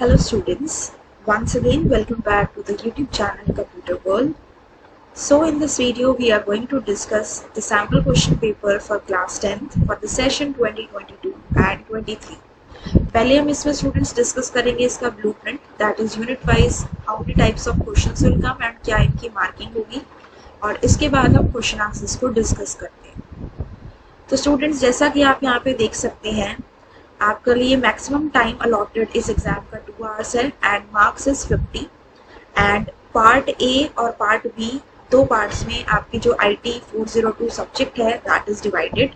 Hello students, once again welcome back to the YouTube channel Computer World. So in this video we are going to discuss the sample question paper for class 10th for the session 2022 and 23. पहले हम इसमें students discuss करेंगे इसका blueprint, that is unit wise how many types of questions will come and क्या इनकी marking होगी, और इसके बाद हम question answers को discuss करते हैं. तो students जैसा कि आप यहाँ पे देख सकते हैं, आपके लिए मैक्सिमम टाइम अलॉटेड इस एग्जाम का 2 आवर्स है and marks is 50 and part A और पार्ट बी दो पार्ट्स में आपकी जो IT 402 सब्जेक्ट है that is divided.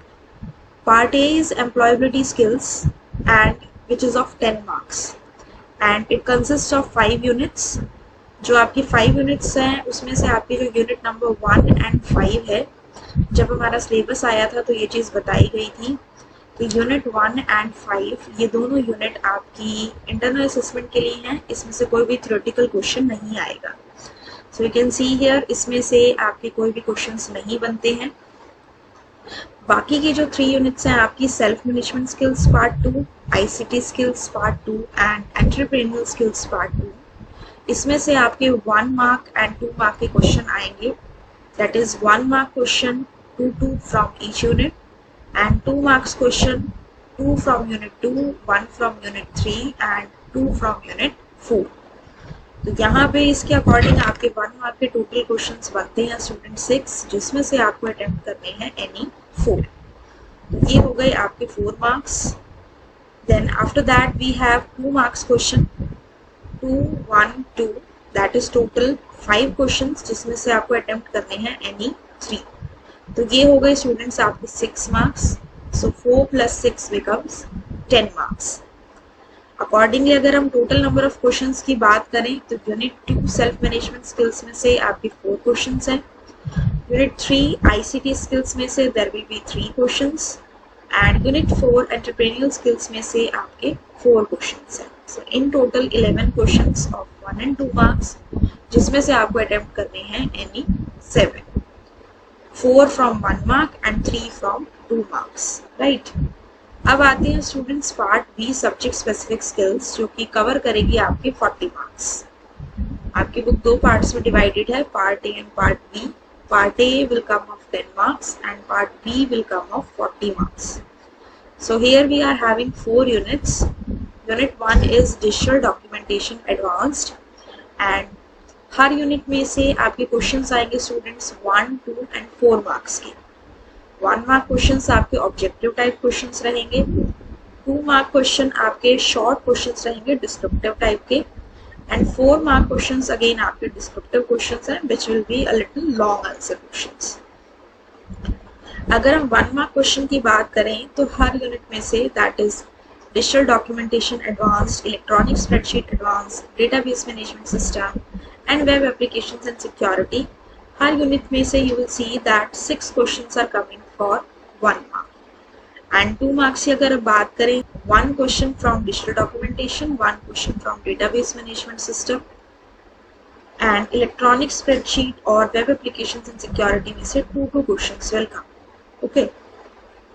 Part A is employability skills and which is of 10 marks and it consist of 5 units. जो आपकी 5 यूनिट्स हैं उसमें से आपकी जो यूनिट नंबर 1 एंड 5 है, जब हमारा सिलेबस आया था तो ये चीज़ बताई गई थी कि यूनिट 1 एंड 5 ये दोनों यूनिट आपकी इंटरनल असेसमेंट के लिए हैं. इसमें से कोई भी थ्योरेटिकल क्वेश्चन नहीं आएगा. So you can see here इसमें से आपके कोई भी क्वेश्चंस नहीं बनते हैं. बाकी की जो 3 यूनिट्स हैं आपकी self management skills part 2, ICT skills part 2 and entrepreneurial skills part 2. इसमें से आपके 1 मार्क एंड 2 मार्क के क्वेश्चन आएंगे. That is 1 mark question 2 from each unit and 2 marks question 2 from unit 2, 1 from unit 3 and 2 from unit 4. तो यहाँ पे इसके according आपके 1 मार्क के टोटल क्वेश्चंस बनते हैं स्टूडेंट 6, जिसमें से आपको अटेम्प्ट करने हैं एनी 4. तो ये हो गए आपके 4 marks. Then after that we have 2 marks question 2, 1, 2 that is total 5 questions, जिसमें से आपको अटेम्प्ट करने हैं एनी 3. तो ये हो गए स्टूडेंट्स आपके 6 मार्क्स. सो 4 + 6 बिकम्स 10 मार्क्स. अकॉर्डिंगली अगर हम टोटल नंबर ऑफ क्वेश्चंस की बात करें तो यूनिट 2 सेल्फ मैनेजमेंट स्किल्स में से आपके 4 क्वेश्चंस हैं. यूनिट 3 ICT स्किल्स में से there will be 3 questions and unit 4 entrepreneurial skills में से आपके 4 क्वेश्चंस हैं. So in total 11 questions of 1 and 2 marks, जिसमें से आपको अटेम्प्ट करने हैं any 7. 4 from 1 mark and 3 from 2 marks, right? अब आते हैं students part B subject specific skills, जो कि कवर करेगी आपके 40 मार्क्स. आपकी बुक 2 पार्ट्स में डिवाइडेड है, part A and part B. Part A will come of 10 marks and part B will come of 40 marks. So here we are having 4 units. Unit 1 is digital documentation advanced and हर unit में से आपके questions आएंगे students 1, 2 and 4 marks के. 1 mark questions आपके objective type questions रहेंगे. 2 mark question आपके short questions रहेंगे डिस्क्रिप्टिव टाइप के एंड 4 मार्क क्वेश्चंस अगेन आपके डिस्क्रिप्टिव क्वेश्चंस हैं which will be a little long answer questions. अगर हम 1 मार्क क्वेश्चन की बात करें तो हर यूनिट में say that is digital documentation advanced, electronic spreadsheet advanced, database management system and web applications and security, her unit में से you will see that 6 questions are coming for 1 mark. And 2 marks की अगर बात करें, 1 question from digital documentation, 1 question from database management system and electronic spreadsheet और web applications and security में से 2 questions will come. Okay,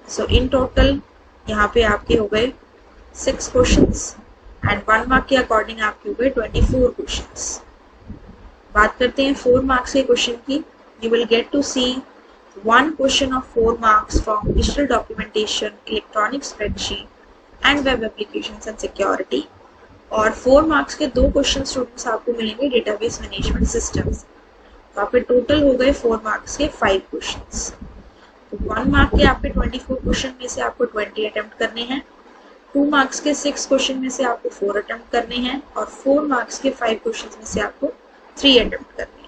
so in total यहाँ पे आपके हो गए 6 questions and 1 mark के अकॉर्डिंग आपके हो गए 24 questions. बात करते हैं 4 मार्क्स के क्वेश्चन की. You will get to see 1 question of 4 marks from digital documentation, electronic spreadsheet and web applications and security, और 4 मार्क्स के 2 क्वेश्चन स्टूडेंट्स आपको मिलेंगे डेटाबेस मैनेजमेंट सिस्टम्स. तो आपके टोटल हो गए 4 मार्क्स के 5 क्वेश्चंस. तो 1 मार्क के आपके 24 क्वेश्चन में से आपको 20 अटेम्प्ट करने हैं. 2 मार्क्स के 6 क्वेश्चन में से आपको 4 अटेम्प्ट करने हैं और 4 मार्क्स के 5 क्वेश्चन में से आपको 3 attempt करने.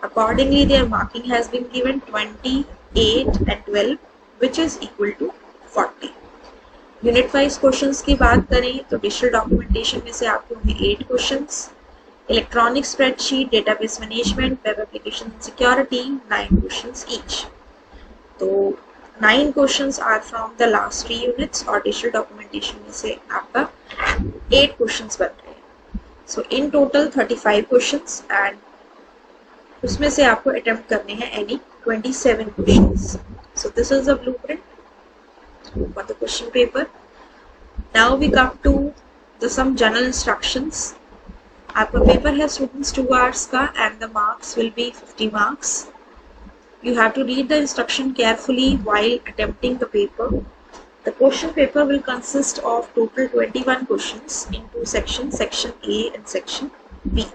Accordingly, their marking has been given 20, 8 and 12, which is equal to 40. Unit wise questions की बात करें तो डिजिटल डॉक्यूमेंटेशन में से आपको होंगे 8 questions, electronic spreadsheet, database management, web application and security 9 questions each. तो 9 questions are from the last 3 units और डिजिटल डॉक्यूमेंटेशन में से आपका 8 questions बन रहे हैं. So in total 35 questions and उसमें से आपको attempt करने हैं any 27 questions. So this is the blueprint for the question paper. Now we come to the some general instructions. आपका पेपर है स्टूडेंट्स 2 hours का and the marks will be 50 marks. You have to read the instruction carefully while attempting the paper. The question paper will consist of total 21 questions in two sections, section A and section B.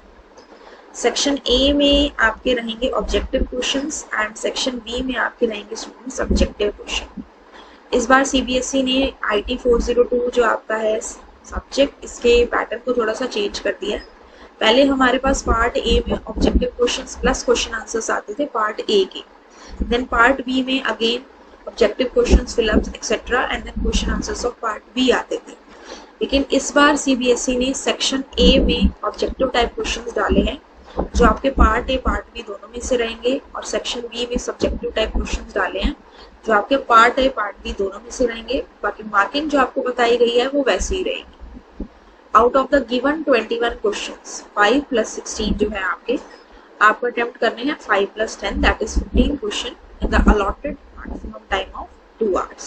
Section A में आपके रहेंगे objective questions and section B में आपके रहेंगे student subjective question. इस बार CBSE ने IT 402 जो आपका है सब्जेक्ट, इसके पैटर्न को थोड़ा सा चेंज कर दिया है। पहले हमारे पास पार्ट ए में objective questions plus question answers आते थे पार्ट ए के, देन पार्ट बी में again objective questions fill ups etcetera and then question answers of part B आते थे। लेकिन इस बार सीबीएसई ने सेक्शन ए में ऑब्जेक्टिव टाइप क्वेश्चंस डाले हैं जो आपके पार्ट ए पार्ट बी दोनों में से रहेंगे, और सेक्शन बी में सब्जेक्टिव टाइप क्वेश्चंस डाले हैं जो आपके पार्ट ए पार्ट बी दोनों में से रहेंगे। बाकी मार्किंग जो आपको बताई गई है वो वैसे ही रहेगी। Out of the given 21 questions 5 + 16 जो है आपको अटेम्प्ट करने हैं 5 + 10 that is 15 question in the allotted maximum time of 2 hours।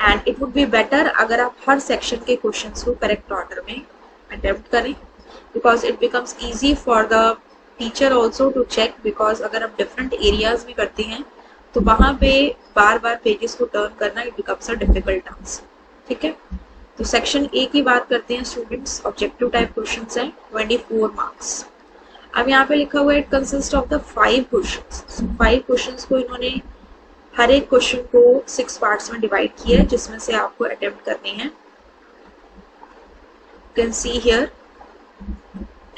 And it would be better अगर आप हर सेक्शन के क्वेश्चंस को करेक्ट ऑर्डर में अटेम्प्ट करें, because it becomes easy for the teacher also to check, because अगर आप different areas में करते हैं तो वहाँ पे बार बार पेजेस को टर्न करना it becomes a difficult task। ठीक है, तो सेक्शन ए की बात करते हैं स्टूडेंट्स। ऑब्जेक्टिव टाइप क्वेश्चंस हैं 24 मार्क्स। अब यहाँ पे लिखा हुआ है it consist of the 5 questions. 5 questions को इन्होंने हर एक क्वेश्चन को 6 पार्ट्स में डिवाइड किया है जिसमें से आपको अटेम्प्ट करने हैं। You can see here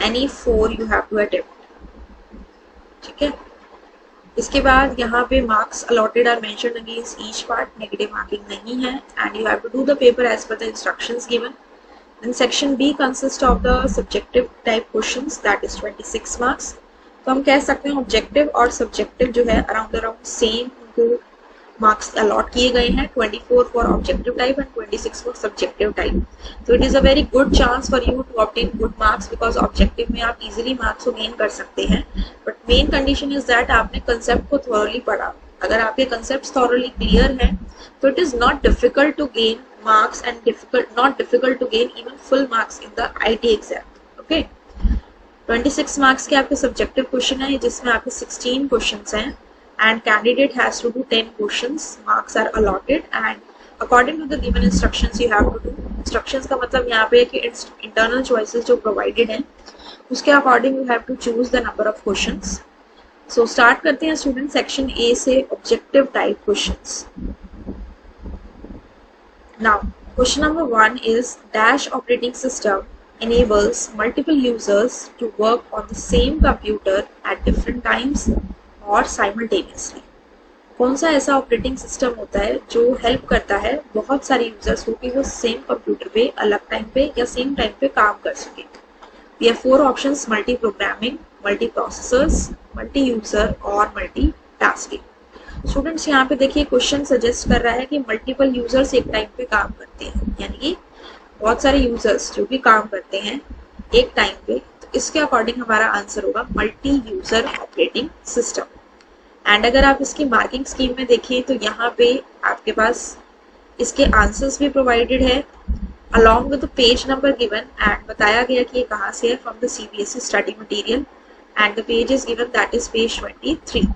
any 4 you have to attempt। ठीक है, इसके बाद यहाँ पे marks allotted are mentioned against each part, negative marking नहीं है, and you have to do the paper as per the instructions given। Then section B consists of the subjective type questions that is 26 marks। तो हम कह सकते हैं objective और subjective जो है अराउंड सेम उनको मार्क्स अलॉट किए गए हैं, 24 for objective type and 26 for subjective type. तो it is a very good chance for you to obtain good marks, because objective में आप इजीली मार्क्स को गेन कर सकते हैं, but main condition is that आपने कंसेप्ट को थॉरली पढ़ा। अगर आपके कंसेप्ट थॉरली क्लियर हैं तो it is not difficult to gain marks and not difficult to gain even full marks in the IT exam. Okay, 26 marks के आपके subjective question है जिसमें आपके 16 क्वेश्चन हैं and candidate has to do 10 questions। Marks are allotted and according to the given instructions you have to do। Instructions का मतलब यहाँ पे है कि internal choices जो provided हैं उसके according you have to choose the number of questions। So start करते हैं student section A से objective type questions। Now question number 1 is dash operating system enables multiple users to work on the same computer at different times और simultaneously. कौन सा ऐसा operating system होता है जो हेल्प करता है बहुत सारे यूजर्स को कि वो सेम कंप्यूटर पे अलग टाइम पे या सेम टाइम पे काम कर सके। We have 4 options, multi programming, multi processors, multi user और मल्टी टास्किंग। स्टूडेंट्स यहाँ पे देखिए क्वेश्चन सजेस्ट कर रहा है कि मल्टीपल यूजर्स एक टाइम पे काम करते हैं, यानी कि बहुत सारे यूजर्स जो भी काम करते हैं एक टाइम पे, तो इसके अकॉर्डिंग हमारा आंसर होगा multi user operating system. And अगर आप इसकी मार्किंग स्कीम में देखें तो यहाँ पे आपके पास इसके आंसर्स भी प्रोवाइडेड है along with the page number given, and बताया गया कि ये कहाँ से है, from the CBSE study material, and the page is given that is page 23।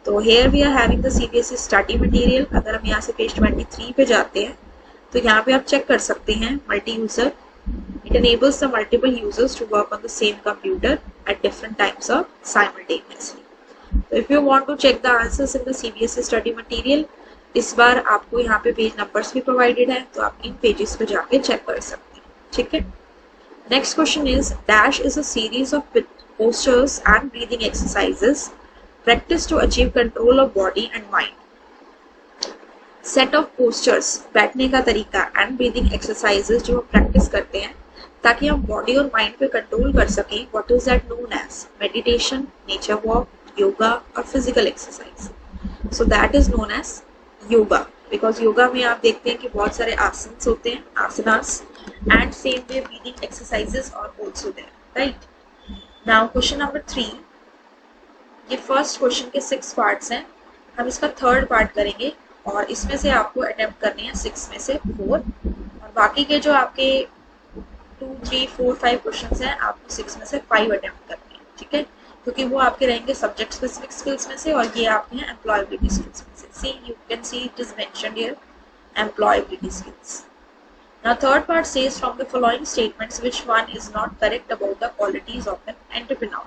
तो here we are having the CBSE study material. अगर हम यहाँ से पेज 23 पे जाते हैं तो यहाँ पे आप चेक कर सकते हैं multi user. It enables the multiple users to work on the same computer at different times of simultaneously। So if you want to check the answers in the CBSE study material, इस बार आपको यहाँ पे page numbers भी provided है तो आप इन pages पे जाके चेक कर सकते हैं। ठीक है, next question is dash is a series of postures and breathing exercises practice to achieve control of body and mind। Set of postures, बैठने का तरीका, एंड ब्रीदिंग एक्सरसाइजेस जो हम प्रैक्टिस करते हैं ताकि हम बॉडी और माइंड पे कंट्रोल कर सकें। What is that known as meditation, nature walk, yoga और physical exercise. So that is known as yoga, because yoga में आप देखते हैं कि बहुत सारे आसन्स होते हैं, asanas, and same way breathing exercises are also there, right. Now question number 3, ये फर्स्ट क्वेश्चन के 6 पार्ट्स हैं, हम इसका थर्ड पार्ट करेंगे और इसमें से आपको अटेम्प्ट करने हैं 6 में से 4, और बाकी के जो आपके 2 3 4 5 क्वेश्चन हैं, आपको 6 में से 5 अटेम्प्ट करने हैं, ठीक है, क्योंकि वो आपके रहेंगे सब्जेक्ट स्पेसिफिक स्किल्स में से और ये आपके हैं एम्प्लॉयबिलिटी स्किल्स में से. See you can see it is mentioned here employability skills. Now third part says from the following statements which one is not correct about the qualities of an entrepreneur.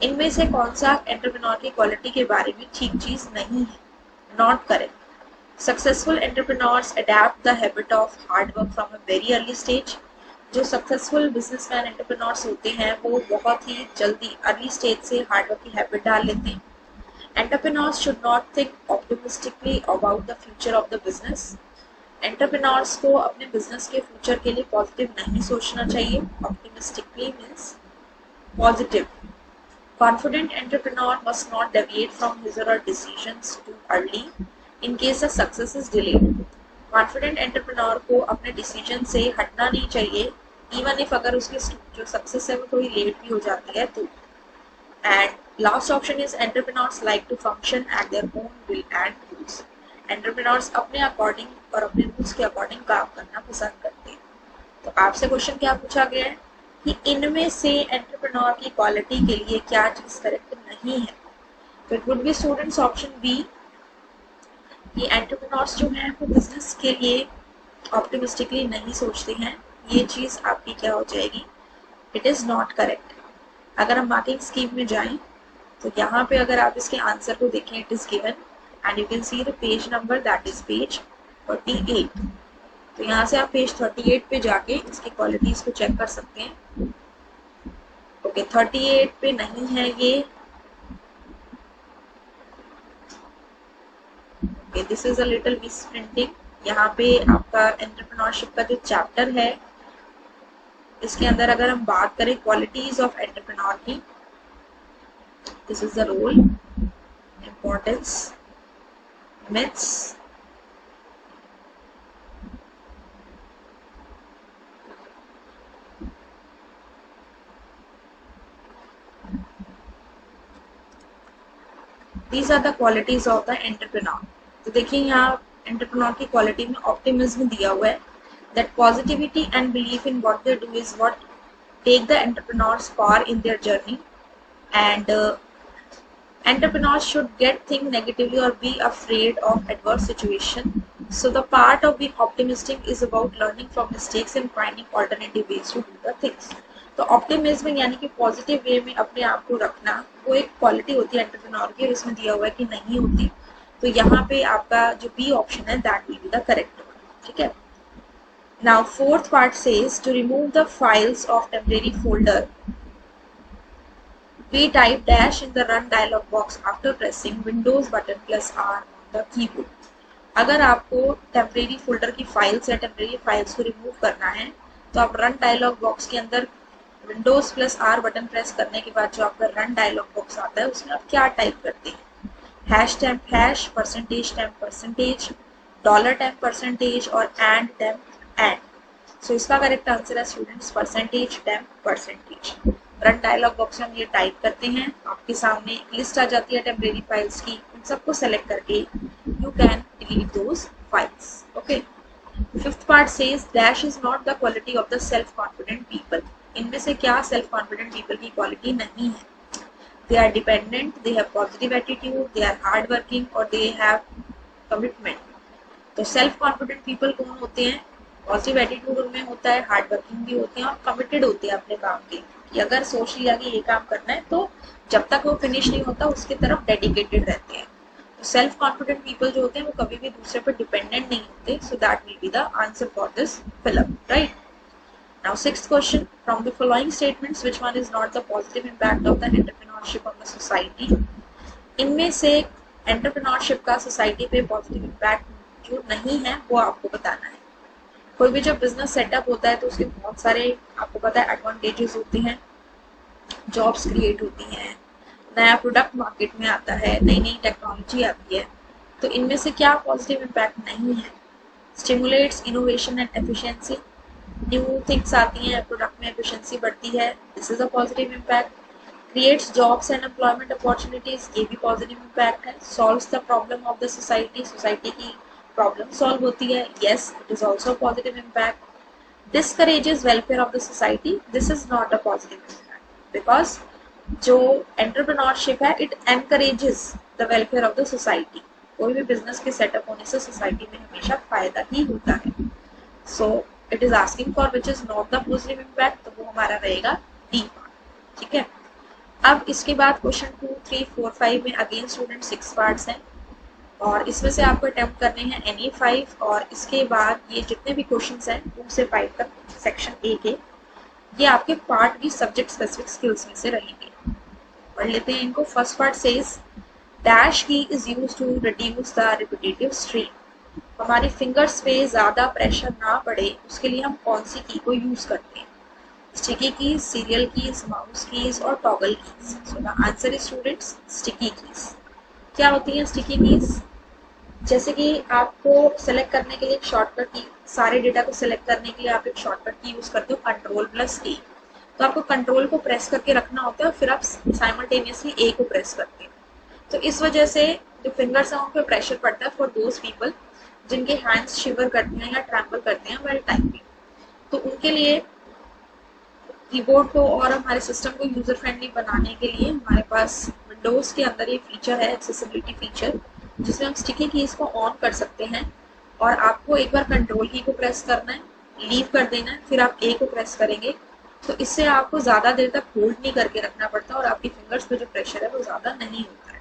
इनमें से कौन सा entrepreneur की quality के बारे में ठीक चीज नहीं है, not correct. Successful entrepreneurs adapt the habit of hard work from a very early stage. जो सक्सेसफुल बिजनेसमैन एंटरप्रेन्योर्स होते हैं वो बहुत ही जल्दी अर्ली स्टेज से हार्ड वर्क की हैबिट डाल लेते हैं. Entrepreneurs should not think optimistically about the future of the business. Entrepreneurs को अपने बिजनेस के फ्यूचर के लिए पॉजिटिव नहीं सोचना चाहिए. Optimistically means positive. Confident entrepreneur must not deviate from his or her decisions too early in case a success is delayed. Confident entrepreneur को अपने डिसीजन से हटना नहीं चाहिए, even if अगर उसकी जो सक्सेस है वो थोड़ी लेट भी हो जाती है तो. And last option is entrepreneurs like to function at their own will and rules. Entrepreneurs अपने अकॉर्डिंग और अपने रूल्स के अकॉर्डिंग काम करना पसंद करते हैं. तो आपसे क्वेश्चन क्या पूछा गया है कि इनमें से एंटरप्रेन्योर की क्वालिटी के लिए क्या चीज करेक्ट नहीं है. तो it would be students option B कि एंटरप्रेन्योर्स जो हैं वो बिजनेस के लिए ऑप्टिमिस्टिकली नहीं सोचते हैं. ये चीज आपकी क्या हो जाएगी, इट इज नॉट करेक्ट. अगर हम मार्किंग स्कीम में जाएं तो यहाँ पे अगर आप इसके आंसर को देखें, it is given and you can see the page number that is page 38. तो यहाँ से आप पेज 38 पे जाके इसकी क्वालिटीज को चेक कर सकते हैं. ओके 38 पे नहीं है ये. Okay this is a little miss printing. यहाँ पे आपका एंटरप्रेन्योरशिप का जो चैप्टर है इसके अंदर अगर हम बात करें क्वालिटीज ऑफ एंटरप्रेन्योर की, this is the role, importance, myths, these are the qualities of the entrepreneur. तो देखिए यहाँ एंटरप्रेन्योर की क्वालिटी में ऑप्टिमिज्म दिया हुआ है. That positivity and belief in what they do is what take the entrepreneurs far in their journey. And entrepreneurs should get think negatively or be afraid of adverse situation. So the part of being optimistic is about learning from mistakes and finding alternative ways to do the things. तो optimism यानी कि positive way में अपने आप को रखना वो एक क्वालिटी होती है एंटरप्रेन्योर की, और इसमें दिया हुआ है कि नहीं होती. तो यहाँ पे आपका जो बी ऑप्शन है that will be the correct one. ठीक है. Now fourth part says to remove the files of temporary folder, we type dash in the run dialog box after pressing Windows button plus R on the keyboard. अगर आपको temporary folder की files या temporary files को remove करना है तो आप run dialogue box के अंदर Windows plus R button press करने के बाद जो आपका रन डायलॉग बॉक्स आता है उसमें आप क्या टाइप करते हैं, hash temp hash, percentage temp percentage, dollar temp percentage और एंड टेम्प एंड. सो इसका करेक्ट आंसर है students percentage temp percentage. Run dialogue box में हम ये टाइप करते हैं, आपके सामने एक लिस्ट आ जाती है टेम्परेरी फाइल्स की, उन सबको सेलेक्ट करके you can delete those files. Okay. Fifth part says dash is not the quality of the self confident people. इनमें से क्या सेल्फ कॉन्फिडेंट पीपल की क्वालिटी नहीं है. They are dependent, they have positive attitude, they are hard working और they have commitment. तो self confident people कौन होते हैं, पॉजिटिव एटीट्यूड उनमें होता है, हार्ड वर्किंग भी होते हैं और कमिटेड होते हैं अपने काम के, कि अगर सोच लिया कि ये काम करना है तो जब तक वो फिनिश नहीं होता उसकी तरफ डेडिकेटेड रहते हैं. तो सेल्फ कॉन्फिडेंट पीपल जो होते हैं वो कभी भी दूसरे पर डिपेंडेंट नहीं होते. सो that will be the answer for this fill up. Right. Now sixth question, from the following statements which one is not the positive impact of the entrepreneurship on the society. इनमें से एंटरप्रेन्योरशिप का society पे positive impact जो नहीं है वो आपको बताना है. कोई भी जब बिजनेस सेटअप होता है तो उसके बहुत सारे आपको पता है एडवांटेजेस होते हैं, जॉब्स क्रिएट होती हैं, नया प्रोडक्ट मार्केट में आता है, नई नई टेक्नोलॉजी आती है. तो इनमें से क्या पॉजिटिव इम्पैक्ट नहीं है, stimulates innovation and efficiency, new things आती हैं, प्रोडक्ट में एफिशिएंसी बढ़ती है, this is a positive impact. Creates jobs and employment opportunities, ये भी पॉजिटिव इम्पैक्ट है. Solves the problem of the society, society की प्रॉब्लम सॉल्व होती है, yes it is also positive impact. discourages welfare of the society, this is not a positive impact, because जो entrepreneurship है it encourages the welfare of the society. कोई भी business के setup होने से सोसाइटी में हमेशा फायदा ही होता है। So it is asking for which is not the positive impact, तो वो हमारा रहेगा डी पार्ट। ठीक है, अब इसके बाद क्वेश्चन 2, 3, 4, 5 में अगेन स्टूडेंट 6 पार्ट्स हैं और इसमें से आपको अटेम्प्ट करने हैं एनी 5, और इसके बाद ये जितने भी क्वेश्चंस हैं 2 से 5 तक सेक्शन ए के, ये आपके पार्ट भी सब्जेक्ट स्पेसिफिक स्किल्स में से रहेंगे। पढ़ लेते हैं इनको। First part says dash key is used to reduce the repetitive strain. हमारे फिंगर्स पे ज़्यादा प्रेशर ना पड़े उसके लिए हम कौन सी की को यूज़ करते हैं? Sticky keys, serial keys, mouse keys और toggle keys. So the answer is students sticky keys. क्या होती हैं स्टिकी कीज? जैसे कि आपको सेलेक्ट करने के लिए एक शॉर्टकट की, सारे डेटा को सेलेक्ट करने के लिए आप एक शॉर्टकट की यूज़ करते हो Ctrl+A, तो आपको कंट्रोल को प्रेस करके रखना होता है, फिर आप साइमल्टेनियसली ए को प्रेस करते हैं। तो इस वजह से जो फिंगर्स हैं उन पर प्रेशर पड़ता है फॉर दोज पीपल जिनके हैंड्स शिवर करते हैं या ट्रैम्पल करते हैं व्हाइल टाइपिंग। तो उनके लिए कीबोर्ड को और हमारे सिस्टम को यूजर फ्रेंडली बनाने के लिए हमारे पास विंडोज के अंदर ये फीचर है, एक्सेसिबिलिटी फीचर, जिसमें हम स्टिकी कीज को ऑन कर सकते हैं और आपको एक बार कंट्रोल की को प्रेस करना है, लीव कर देना है, फिर आप ए को प्रेस करेंगे। तो इससे आपको ज़्यादा देर तक होल्ड नहीं करके रखना पड़ता और आपकी फिंगर्स पे जो प्रेशर है वो ज़्यादा नहीं होता है।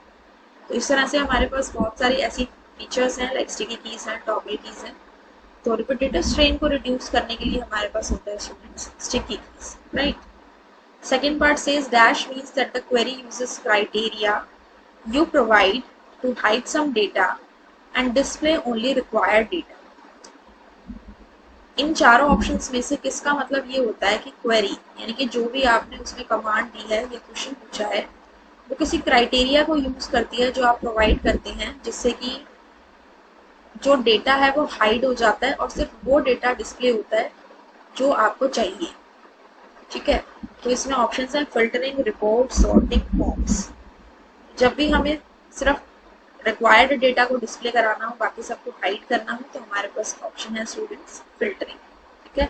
तो इस तरह से हमारे पास बहुत सारी ऐसी फीचर्स हैं, लाइक स्टिकी कीज हैं, टॉगल कीज हैं। तो रिपीटेटिव स्ट्रेन को रिड्यूस करने के लिए हमारे पास होता है students sticky keys, right. Second part says dash means that the query uses criteria you provide to hide some data and display only required data। इन चारों ऑप्शंस में से किसका मतलब ये होता है कि क्वेरी यानी कि जो भी आपने उसमें कमांड दी है या क्वेश्चन पूछा है वो किसी क्राइटेरिया को यूज करती है जो आप प्रोवाइड करते हैं, जिससे कि जो डेटा है वो हाइड हो जाता है और सिर्फ वो डेटा डिस्प्ले होता है जो आपको चाहिए। ठीक है, तो इसमें ऑप्शंस हैं फिल्टरिंग, रिपोर्ट, सॉर्टिंग, फॉर्म्स। जब भी हमें सिर्फ रिक्वायर्ड डेटा को डिस्प्ले कराना हो, बाकी सबको हाइड करना हो, तो हमारे पास ऑप्शन है स्टूडेंट्स फिल्टरिंग। ठीक है,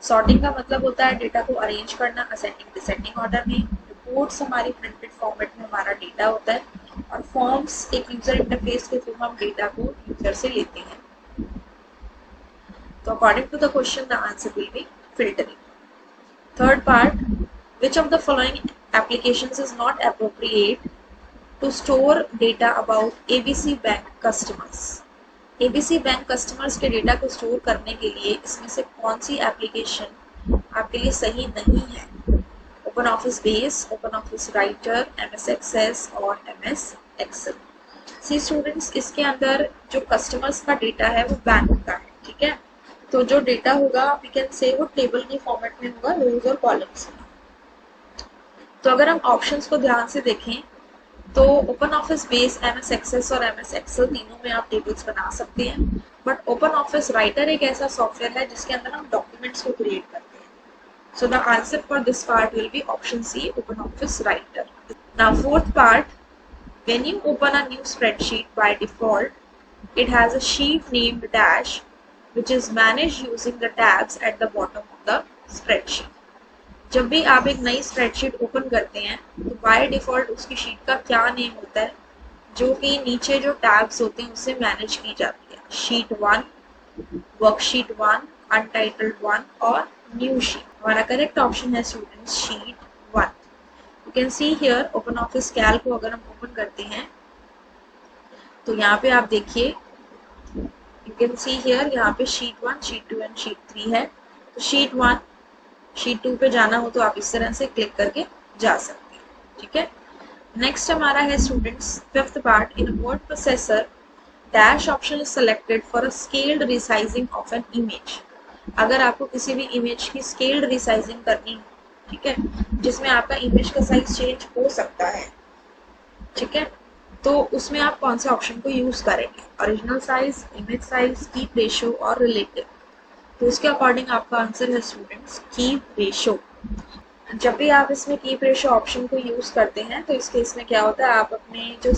सॉर्टिंग का मतलब होता है डेटा को अरेंज करना असेंडिंग डिसेंडिंग ऑर्डर में। रिपोर्ट्स हमारी प्रिंटेड फॉर्मेट में हमारा डेटा होता है और फॉर्म्स एक यूजर इंटरफेस के थ्रू हम डेटा को यूजर से लेते हैं। तो according to the question the answer will be filtering. Third part, which of the following applications is not appropriate to store data about ABC bank customers? ABC bank customers के data को store करने के लिए इसमें से कौन सी application आपके लिए सही नहीं है? OpenOffice Base, OpenOffice Writer, MS Access और MS एक्सेल। सी स्टूडेंट्स, इसके अंदर जो कस्टमर्स का डेटा है वो बैंक का है। ठीक है, तो जो डेटा होगा वी कैन से वो टेबल के फॉर्मेट में होगा, रोज और कॉलम्स में। तो अगर हम ऑप्शंस को ध्यान से देखें तो OpenOffice Base, MS Access और MS एक्सेल तीनों में आप टेबल्स बना सकते हैं, बट ओपन ऑफिस राइटर एक ऐसा सॉफ्टवेयर है जिसके अंदर हम डॉक्यूमेंट्स को क्रिएट करते हैं। So the answer for this part will be option C, OpenOffice Writer. Now fourth part, when you open a new spreadsheet by default it has a sheet named dash which is managed using the tabs at the bottom of the spreadsheet। जब भी आप एक नई spreadsheet open करते हैं तो by default उसकी sheet का क्या नेम होता है, जो कि नीचे जो टैब्स होते हैं उससे मैनेज की जाती है? शीट 1, वर्कशीट 1, अनटाइटल्ड 1 और न्यू शीट। हमारा करेक्ट ऑप्शन है students sheet 1। You can see here open office Calc को अगर हम ओपन करते हैं तो यहाँ पे आप देखिए, यू कैन सी हियर यहाँ पे शीट 1, शीट 2 एंड शीट 3 है। तो शीट 1, शीट 2 पे जाना हो तो आप इस तरह से क्लिक करके जा सकते हैं। ठीक है, नेक्स्ट हमारा है students fifth part, in word processor dash option is selected for a scaled resizing of an image. अगर आपको किसी भी इमेज की स्केल्ड रिसाइजिंग करनी हो, ठीक है, जिसमें आपका इमेज का साइज चेंज हो सकता है, ठीक है, तो उसमें आप कौन से ऑप्शन को यूज करेंगे? Original size, image size, keep ratio और रिलेटिव। तो इसके अकॉर्डिंग आपका आंसर है स्टूडेंट्स कीप रेशियो। जब भी आप इसमें कीप रेशियो ऑप्शन को यूज करते हैं तो इस केस में क्या होता है, आप अपने जो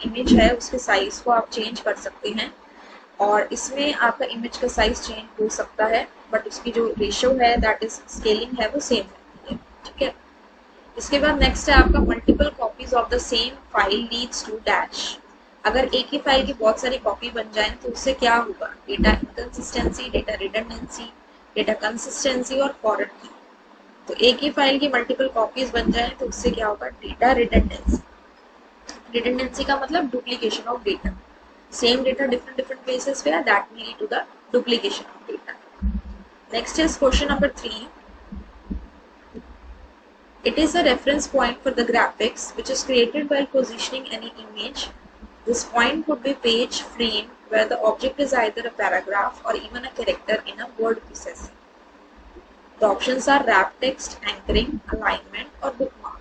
इमेज है उसके साइज को आप चेंज कर सकते हैं और इसमें आपका इमेज का साइज चेंज हो सकता है बट उसकी जो रेशियो है दैट इज स्केलिंग है वो सेम रहती है, ठीक है। इसके बाद नेक्स्ट है आपका multiple copies of the same file leads to dash. अगर एक ही फाइल की बहुत सारी कॉपी बन जाए तो उससे क्या होगा, data inconsistency, data redundancy, data consistency और फॉरवर्ड की। तो एक ही फाइल की मल्टीपल कॉपीज बन जाए तो उससे क्या होगा, डेटा रिडंडेंसी। रिडंडेंसी का मतलब duplication of data, same data different different places पे है, that will lead to the duplication of data. Next is question number 3. It is a reference point for the graphics which is created while positioning any image. This point could be page frame where the object is either a paragraph or even a character in a word processing. The options are wrap text, anchoring, alignment और bookmark.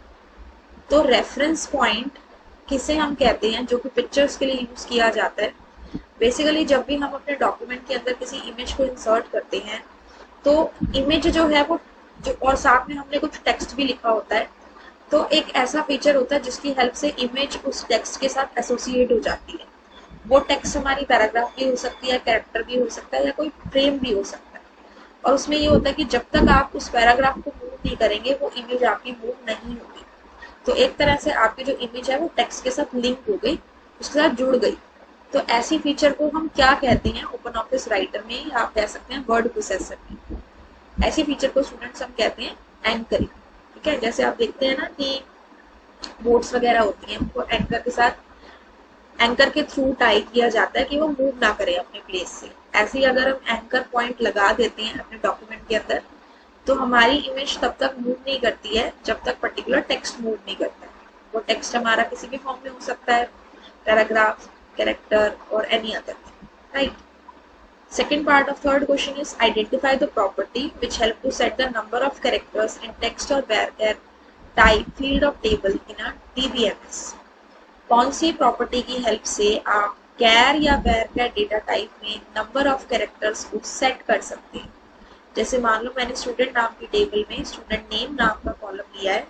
तो reference point किसे हम कहते हैं, जो कि pictures के लिए यूज किया जाता है। बेसिकली जब भी हम अपने डॉक्यूमेंट के अंदर किसी इमेज को इंसर्ट करते हैं तो इमेज जो है वो जो, और साथ में हमने कुछ टेक्स्ट भी लिखा होता है, तो एक ऐसा फीचर होता है जिसकी हेल्प से इमेज उस टेक्स्ट के साथ एसोसिएट हो जाती है। वो टेक्स्ट हमारी पैराग्राफ भी हो सकती है, कैरेक्टर भी हो सकता है या कोई फ्रेम भी हो सकता है। और उसमें ये होता है कि जब तक आप उस पैराग्राफ को मूव नहीं करेंगे वो इमेज आपकी मूव नहीं होगी। तो एक तरह से आपकी जो इमेज है वो टेक्स्ट के साथ लिंक हो गई, उसके साथ जुड़ गई। तो ऐसी फीचर को हम क्या कहते हैं, ओपन ऑफिस राइटर में या आप कह सकते हैं वर्ड प्रोसेसर में, ऐसी फीचर को स्टूडेंट्स हम कहते हैं एंकरिंग, ठीक है। जैसे आप देखते हैं ना कि बोट्स वगैरह होती हैं, उनको एंकर के साथ, एंकर के थ्रू टाई किया जाता है कि वो मूव ना करे अपने प्लेस से। ऐसे ही अगर हम एंकर पॉइंट लगा देते हैं अपने डॉक्यूमेंट के अंदर तो हमारी इमेज तब तक मूव नहीं करती है जब तक पर्टिकुलर टेक्स्ट मूव नहीं करता है। वो टेक्स्ट हमारा किसी भी फॉर्म में हो सकता है, पैराग्राफ, कैरेक्टर और any other, right. Second part of third question is identify the property which help to set the number of characters in text or varchar type field of table in a DBMS. कौन सी property की help से आप कैर या varchar data type में number of characters को set कर सकते हैं। जैसे मान लो मैंने स्टूडेंट नाम की टेबल में स्टूडेंट नेम नाम का कॉलम लिया है,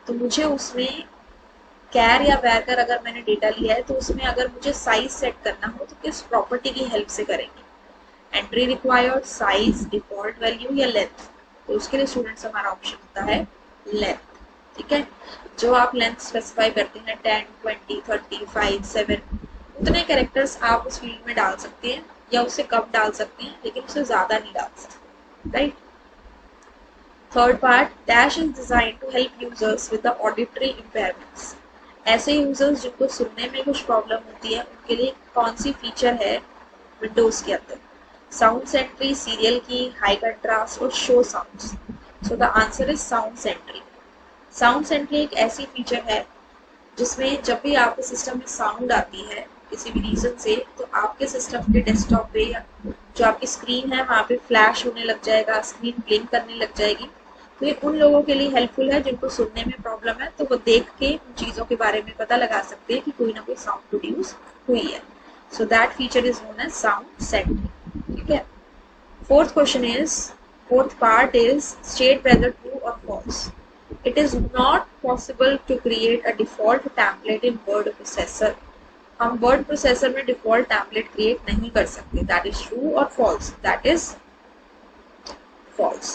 तो मुझे उसमें कैर या varchar अगर मैंने डेटा लिया है तो उसमें अगर मुझे साइज सेट करना हो तो किस प्रॉपर्टी की हेल्प से करेंगे, entry required, size, default value या लेंथ। तो उसके लिए स्टूडेंट्स हमारा ऑप्शन होता है लेंथ, ठीक है। जो आप लेंथ स्पेसिफाई करते हैं 10, 20, 30, 5, 7, उतने कैरेक्टर्स आप उस फील्ड में डाल सकते हैं या उससे कम डाल सकते हैं, लेकिन उससे ज्यादा नहीं डाल सकते, right. Third part, dash is design to help users with the auditory impairments. ऐसे यूजर्स जिनको सुनने में कुछ प्रॉब्लम होती है उनके लिए कौन सी फीचर है विंडोज के अंदर, sound sentry, serial key, high contrast और show sounds. So the answer is sound sentry. Sound sentry एक ऐसी फीचर है जिसमें जब भी आपके सिस्टम में साउंड आती है किसी भी रीजन से तो आपके सिस्टम के डेस्कटॉप पे या जो आपकी स्क्रीन है वहाँ पे फ्लैश होने लग जाएगा, स्क्रीन ब्लिंक करने लग जाएगी। तो ये उन लोगों के लिए हेल्पफुल है जिनको सुनने में प्रॉब्लम है, तो वो देख के उन चीज़ों के बारे में पता लगा सकते हैं कि कोई ना कोई साउंड प्रोड्यूस हुई है। So that feature is known as sound sentry, ठीक है। Fourth part is state whether true or false. It is not possible to create a default template in word processor. हम word processor में default template create नहीं कर सकते। That is true or false? That is false.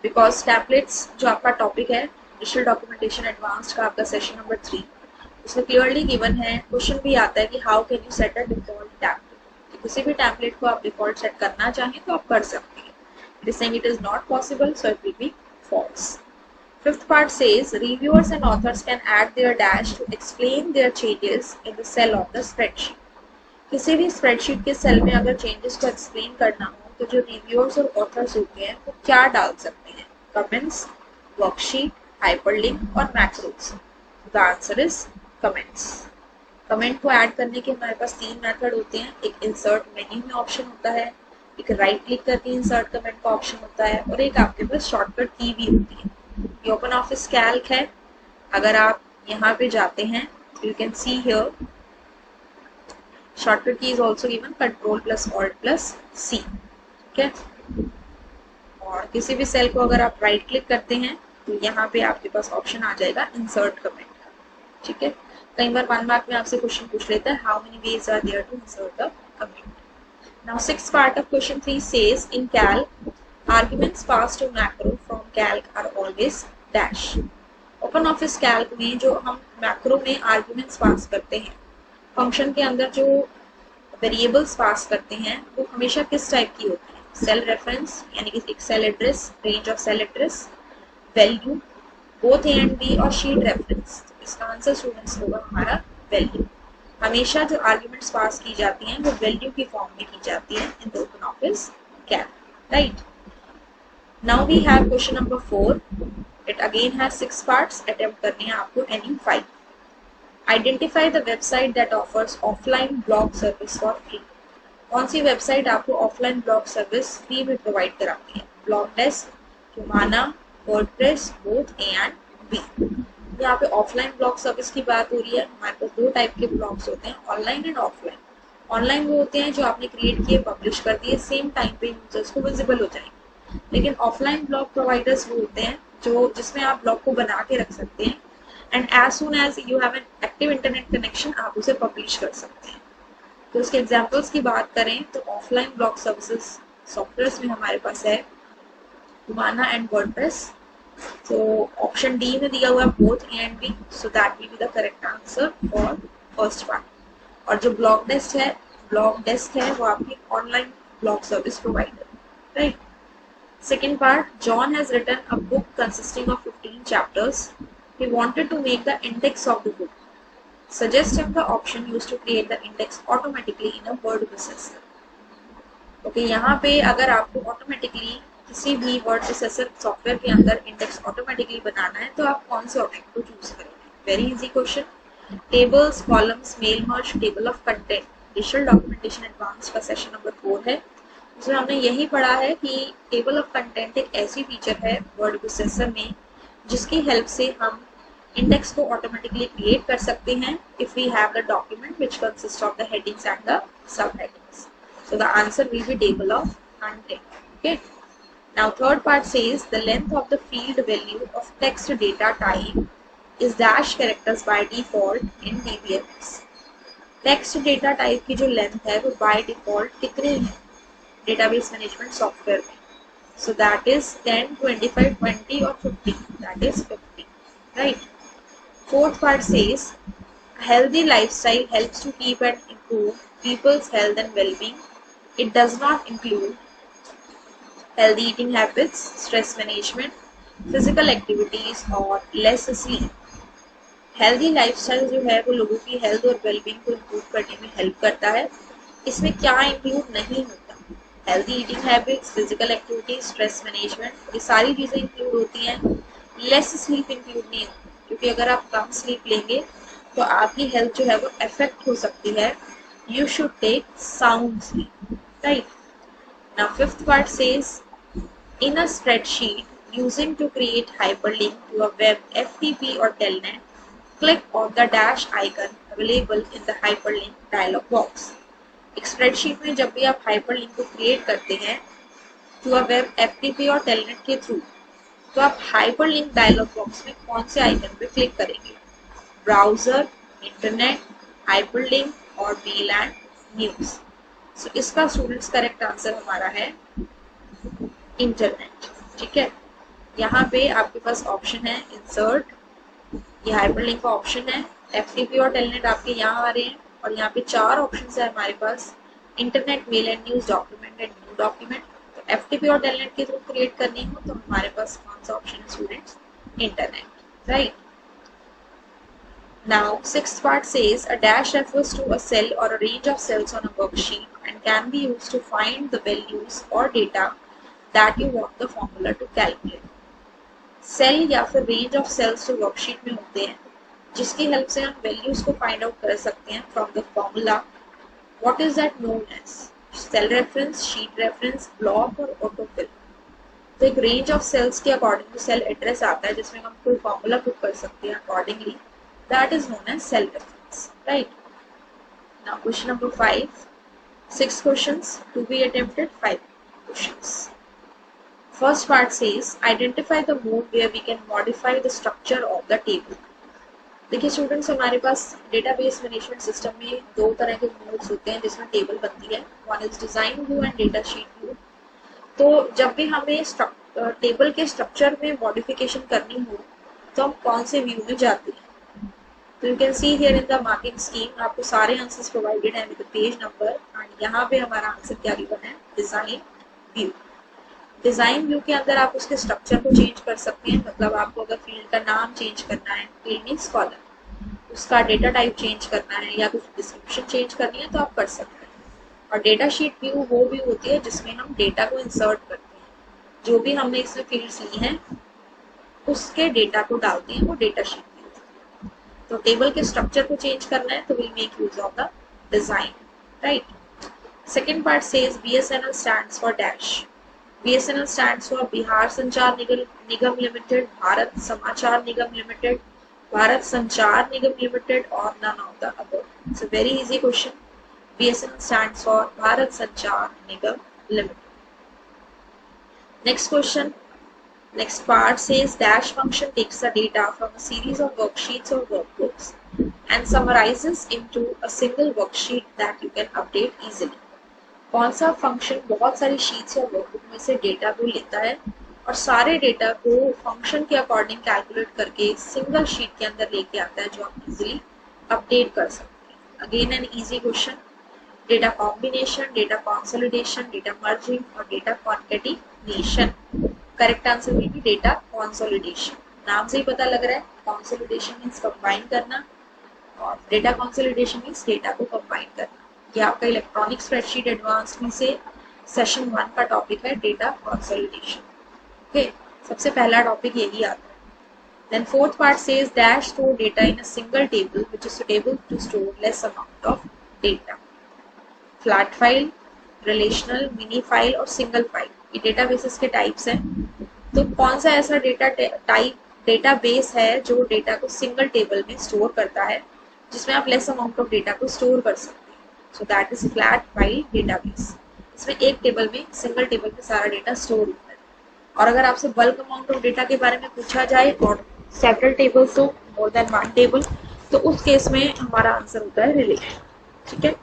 Because templates जो आपका topic है digital documentation advanced का आपका सेशन नंबर 3, उसमें क्लियरली गिवन है, क्वेश्चन भी आता है कि how can you set a default template. किसी भी टेम्पलेट को आप डिफॉल्ट सेट करना चाहें तो आप कर सकते हैं। It is saying it is not possible, so it will be false. Fifth part says reviewers and authors can add their dash to explain their changes in the cell of the spreadsheet. किसी भी spreadsheet के cell में अगर changes को explain करना हो तो जो रिव्यूअर्स और ऑथर्स होते हैं वो क्या डाल सकते हैं, कमेंट्स, वर्कशीट, हाइपरलिंक और macros. The answer is comments. Comment को ऐड करने के हमारे पास 3 मेथड होते हैं। एक इंसर्ट मेन्यू में ऑप्शन होता है, एक राइट क्लिक करके इंसर्ट कमेंट का ऑप्शन होता है और एक आपके पास शॉर्टकट की भी होती है। ये ओपन ऑफिस कैल्क है। अगर आप यहाँ पे जाते हैं तो you can see here shortcut की इज ऑल्सो गिवन Ctrl+Alt+C, ठीक है। और किसी भी सेल को अगर आप राइट क्लिक करते हैं तो यहाँ पे आपके पास ऑप्शन आ जाएगा इंसर्ट कमेंट का, ठीक है। कई बार 1 मार्क में आपसे क्वेश्चन पूछ लेता है how many ways are there to insert the comment. Now 6th part of question 3 says in Calc Arguments passed to macro from calc are always dash. Open office Calc में जो हम macro में arguments pass करते हैं, function के अंदर जो variables पास करते हैं वो हमेशा किस टाइप की होती है? सेल रेफरेंस यानी कि एक cell address, range of cell address, value, both A and B और शीट रेफरेंस। इसका आंसर स्टूडेंट्स होगा हमारा वैल्यू। हमेशा जो आर्ग्यूमेंट्स पास की जाती हैं वो वैल्यू की फॉर्म में की जाती है in the OpenOffice Calc, right. Now we have question number 4. It again has 6 parts. Attempt करने हैं आपको any 5. Identify the website that offers offline blog service for free. कौन सी वेबसाइट आपको ऑफलाइन ब्लॉग सर्विस फ्री में provide कराती है? Blog desk, Humana, WordPress, both A and B. यहाँ पे ऑफलाइन ब्लॉग सर्विस की बात हो रही है। हमारे पास दो टाइप के ब्लॉग्स होते हैं, ऑनलाइन एंड ऑफलाइन। ऑनलाइन वो होते हैं जो आपने क्रिएट किए, पब्लिश कर दिए, सेम टाइम पे यूजर्स को विजिबल हो जाएंगे। लेकिन ऑफलाइन ब्लॉग प्रोवाइडर्स वो होते हैं जो जिसमें आप ब्लॉग को बना के रख सकते हैं and as soon as you have an active internet connection आप उसे पब्लिश कर सकते हैं। तो उसके एग्जांपल्स की बात करें तो ऑफलाइन ब्लॉग सर्विसेज सॉफ्टवेयर्स में हमारे पास है Humana एंड वर्डप्रेस। तो ऑप्शन डी में दिया हुआ है both A and B, so that will be the correct answer for first part. और जो ब्लॉग डेस्क है वो आपकी online blog service provider, right. Second part, John has written a book consisting of 15 chapters. He wanted to make the index of the book. Suggest him the option used to create the index automatically in a word processor. Okay, यहाँ पे अगर आपको automatically किसी भी word processor software के अंदर index automatically बनाना है तो आप कौन से ऑप्शन को चूज करेंगे? Very easy question. Tables, columns, mail merge, table of content, digital documentation advance का सेशन नंबर 4 है। उसमें हमने यही पढ़ा है कि टेबल ऑफ कंटेंट एक ऐसी फीचर है वर्ड प्रोसेसर में जिसकी हेल्प से हम इंडेक्स को ऑटोमेटिकली क्रिएट कर सकते हैं if we have the document which consist of the headings and the sub headings. So the answer will be table of content. Okay, now third part says the length of the field value of text data type is dash characters by default in DBMS. Text data type की जो length है वो by default कितनी है database management software में? सो that is 10, 25, 20 और 50, that is 50, right. Fourth part says healthy lifestyle helps to keep and improve people's health and well-being. It does not include healthy eating habits, stress management, physical activities और less sleep. Healthy lifestyle जो है वो लोगों की health और wellbeing को improve करने में हेल्प करता है। इसमें क्या इंक्लूड नहीं होता? Healthy eating habits, physical activity, stress management, ये सारी चीज़ें इंक्लूड होती हैं। लेस स्लीप इंक्लूड नहीं होती, क्योंकि अगर आप कम स्लीप लेंगे तो आपकी हेल्थ जो है वो अफेक्ट हो सकती है। You should take sound sleep, right. Now fifth part says in a spreadsheet using to create hyperlink to a web FTP और telnet, click on the dash icon available in the hyperlink dialog box. एक spreadsheet में जब भी आप hyperlink को create करते हैं to a web FTP और टेलनेट के थ्रू, तो आप हाइपरलिंक डायलॉग बॉक्स में कौन से आइकन पे क्लिक करेंगे? ब्राउजर, इंटरनेट, हाइपरलिंक और VLAN न्यूज। सो इसका स्टूडेंट्स करेक्ट आंसर हमारा है इंटरनेट, ठीक है। यहाँ पे आपके पास ऑप्शन है इंसर्ट, ये हाइपरलिंक का ऑप्शन है, एफटीपी और टेलनेट आपके यहाँ आ रहे हैं और यहाँ पे 4 ऑप्शन है हमारे पास, internet, mail and news, document and new document. तो एफटीपी और टेलनेट के थ्रू क्रिएट करनी हो तो हमारे पास कौन सा ऑप्शन है students? Internet, right. Now, sixth part says a dash refers to a cell or a range of cells on a worksheet and can be used to find the values or data that you want the formula to calculate. Cell या फिर range of cells जो worksheet में होते हैं जिसकी help से हम values को फाइंड आउट कर सकते हैं from the formula. What is that known as? Cell reference, sheet reference, block और ऑटोफिल। तो एक रेंज ऑफ सेल्स के अकॉर्डिंग टू सेल एड्रेस आता है जिसमें हम कोई फॉर्मूला पुट कर सकते हैं accordingly, that is known as cell reference, right. Now question number 5, 6 questions to be attempted, 5 questions. First part says identify the mode where we can modify the structure of the table. देखिए students, हमारे पास database management system में 2 तरह के modes होते हैं जिसमें table बनती है। One is design view and data sheet view. तो जब भी हमें टेबल के स्ट्रक्चर में मॉडिफिकेशन करनी हो तो हम कौन से व्यू में जाते हैं? तो you can see here in the marking scheme आपको सारे आंसर्स प्रोवाइडेड हैं विद पेज नंबर, एंड यहाँ पे हमारा आंसर क्या गिवन है, डिजाइन व्यू। डिजाइन व्यू के अंदर आप उसके स्ट्रक्चर को चेंज कर सकते हैं, मतलब आपको अगर फील्ड का नाम चेंज करना है, फील्ड मीन्स कॉलम, उसका डेटा टाइप चेंज करना है या कुछ डिस्क्रिप्शन चेंज करनी है तो आप कर सकते हैं। और डेटा शीट व्यू वो व्यू होती है जिसमें हम डेटा को इंसर्ट करते हैं, जो भी हमने इसमें फील्ड्स ली हैं उसके डेटा को डालते हैं, वो डेटा शीट व्यू। तो टेबल के स्ट्रक्चर को चेंज करना है तो will make use of the design, right. Second part says BSNL stands for dash. BSNL stands for Bihar संचार निगम लिमिटेड, भारत समाचार निगम लिमिटेड, भारत संचार निगम लिमिटेड, और none of the above. It's a very easy question. BSNL stands for Bharat संचार निगम limited. Next question. Next part says dash function takes the data from a series of worksheets or workbooks and summarizes into a single worksheet that you can update easily. कौन सा function बहुत सारी sheets या workbook में से data को लेता है और सारे डेटा को फंक्शन के अकॉर्डिंग कैलकुलेट करके सिंगल शीट के अंदर लेके आता है जो आप इजीली अपडेट कर सकते हैं। Again an easy question. Data combination, data consolidation, data merging और data concatenation. Correct answer will be data consolidation. नाम से ही पता लग रहा है, कंसोलिडेशन मीन्स कंबाइन करना और डेटा कंसोलिडेशन मीन्स डेटा को कंबाइन करना। ये आपका इलेक्ट्रॉनिक स्प्रेडशीट एडवांस में से सेशन 1 का टॉपिक है, डेटा कंसोलिडेशन। ओके, सबसे पहला टॉपिक यही आता है। Then fourth part says dash store data in a single table which is suitable to store less amount of data. Flat file, relational, mini file और single file, ये databases के types हैं। तो कौन सा ऐसा डेटाबेस है जो डेटा को सिंगल टेबल में स्टोर करता है जिसमें आप लेस अमाउंट ऑफ डेटा को स्टोर कर सकते हैं? So that is flat file database. इसमें एक टेबल में, सिंगल टेबल में सारा डेटा स्टोर होता है। और अगर आपसे बल्क अमाउंट ऑफ डेटा के बारे में पूछा जाए और सेवरल टेबल्स हो, मोर देन वन टेबल, तो उस केस में हमारा आंसर होता है रिलेशन। ठीक है।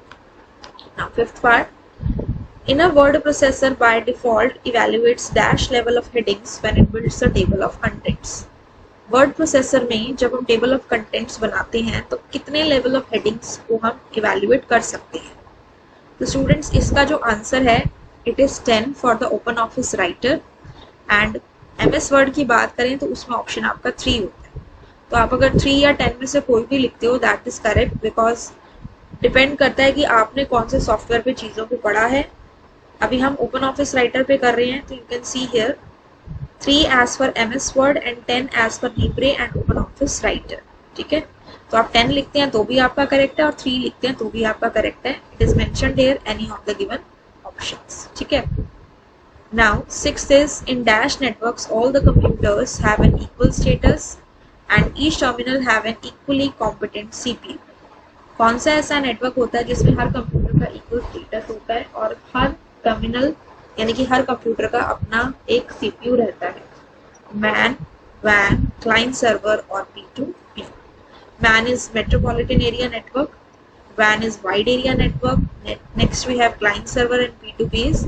Now fifth part, in a word processor by default evaluates dash level of headings when it builds a table of contents. Word processor में जब हम टेबल ऑफ कंटेंट्स बनाते हैं तो कितने लेवल ऑफ हेडिंग्स को हम इवेल्युएट कर सकते हैं? तो स्टूडेंट्स इसका जो आंसर है it is 10 for the OpenOffice writer, and MS word की बात करें तो उसमें ऑप्शन आपका 3 होता है। तो आप अगर 3 या 10 में से कोई भी लिखते हो that is correct, because depend करता है कि आपने कौन से सॉफ्टवेयर पे चीज़ों को पढ़ा है। अभी हम ओपन ऑफिस राइटर पे कर रहे हैं तो you can see here 3 as for MS Word and 10 as for Libre and OpenOffice Writer. ठीक है, तो आप 10 लिखते हैं तो भी आपका करेक्ट है और 3 लिखते हैं तो भी आपका करेक्ट है। It is mentioned here any of the given options. ठीक है। Now sixth is in dash networks all the computers have an equal status and each terminal have an equally competent CPU। कौन सा ऐसा network होता है जिसमें हर computer का equal status होता है और हर टर्मिनल यानी कि हर कंप्यूटर का अपना एक CPU रहता है? मैन, वैन, क्लाइंट सर्वर और P2P। MAN is metropolitan area network, वैन is wide area network, next we have client server and P2P is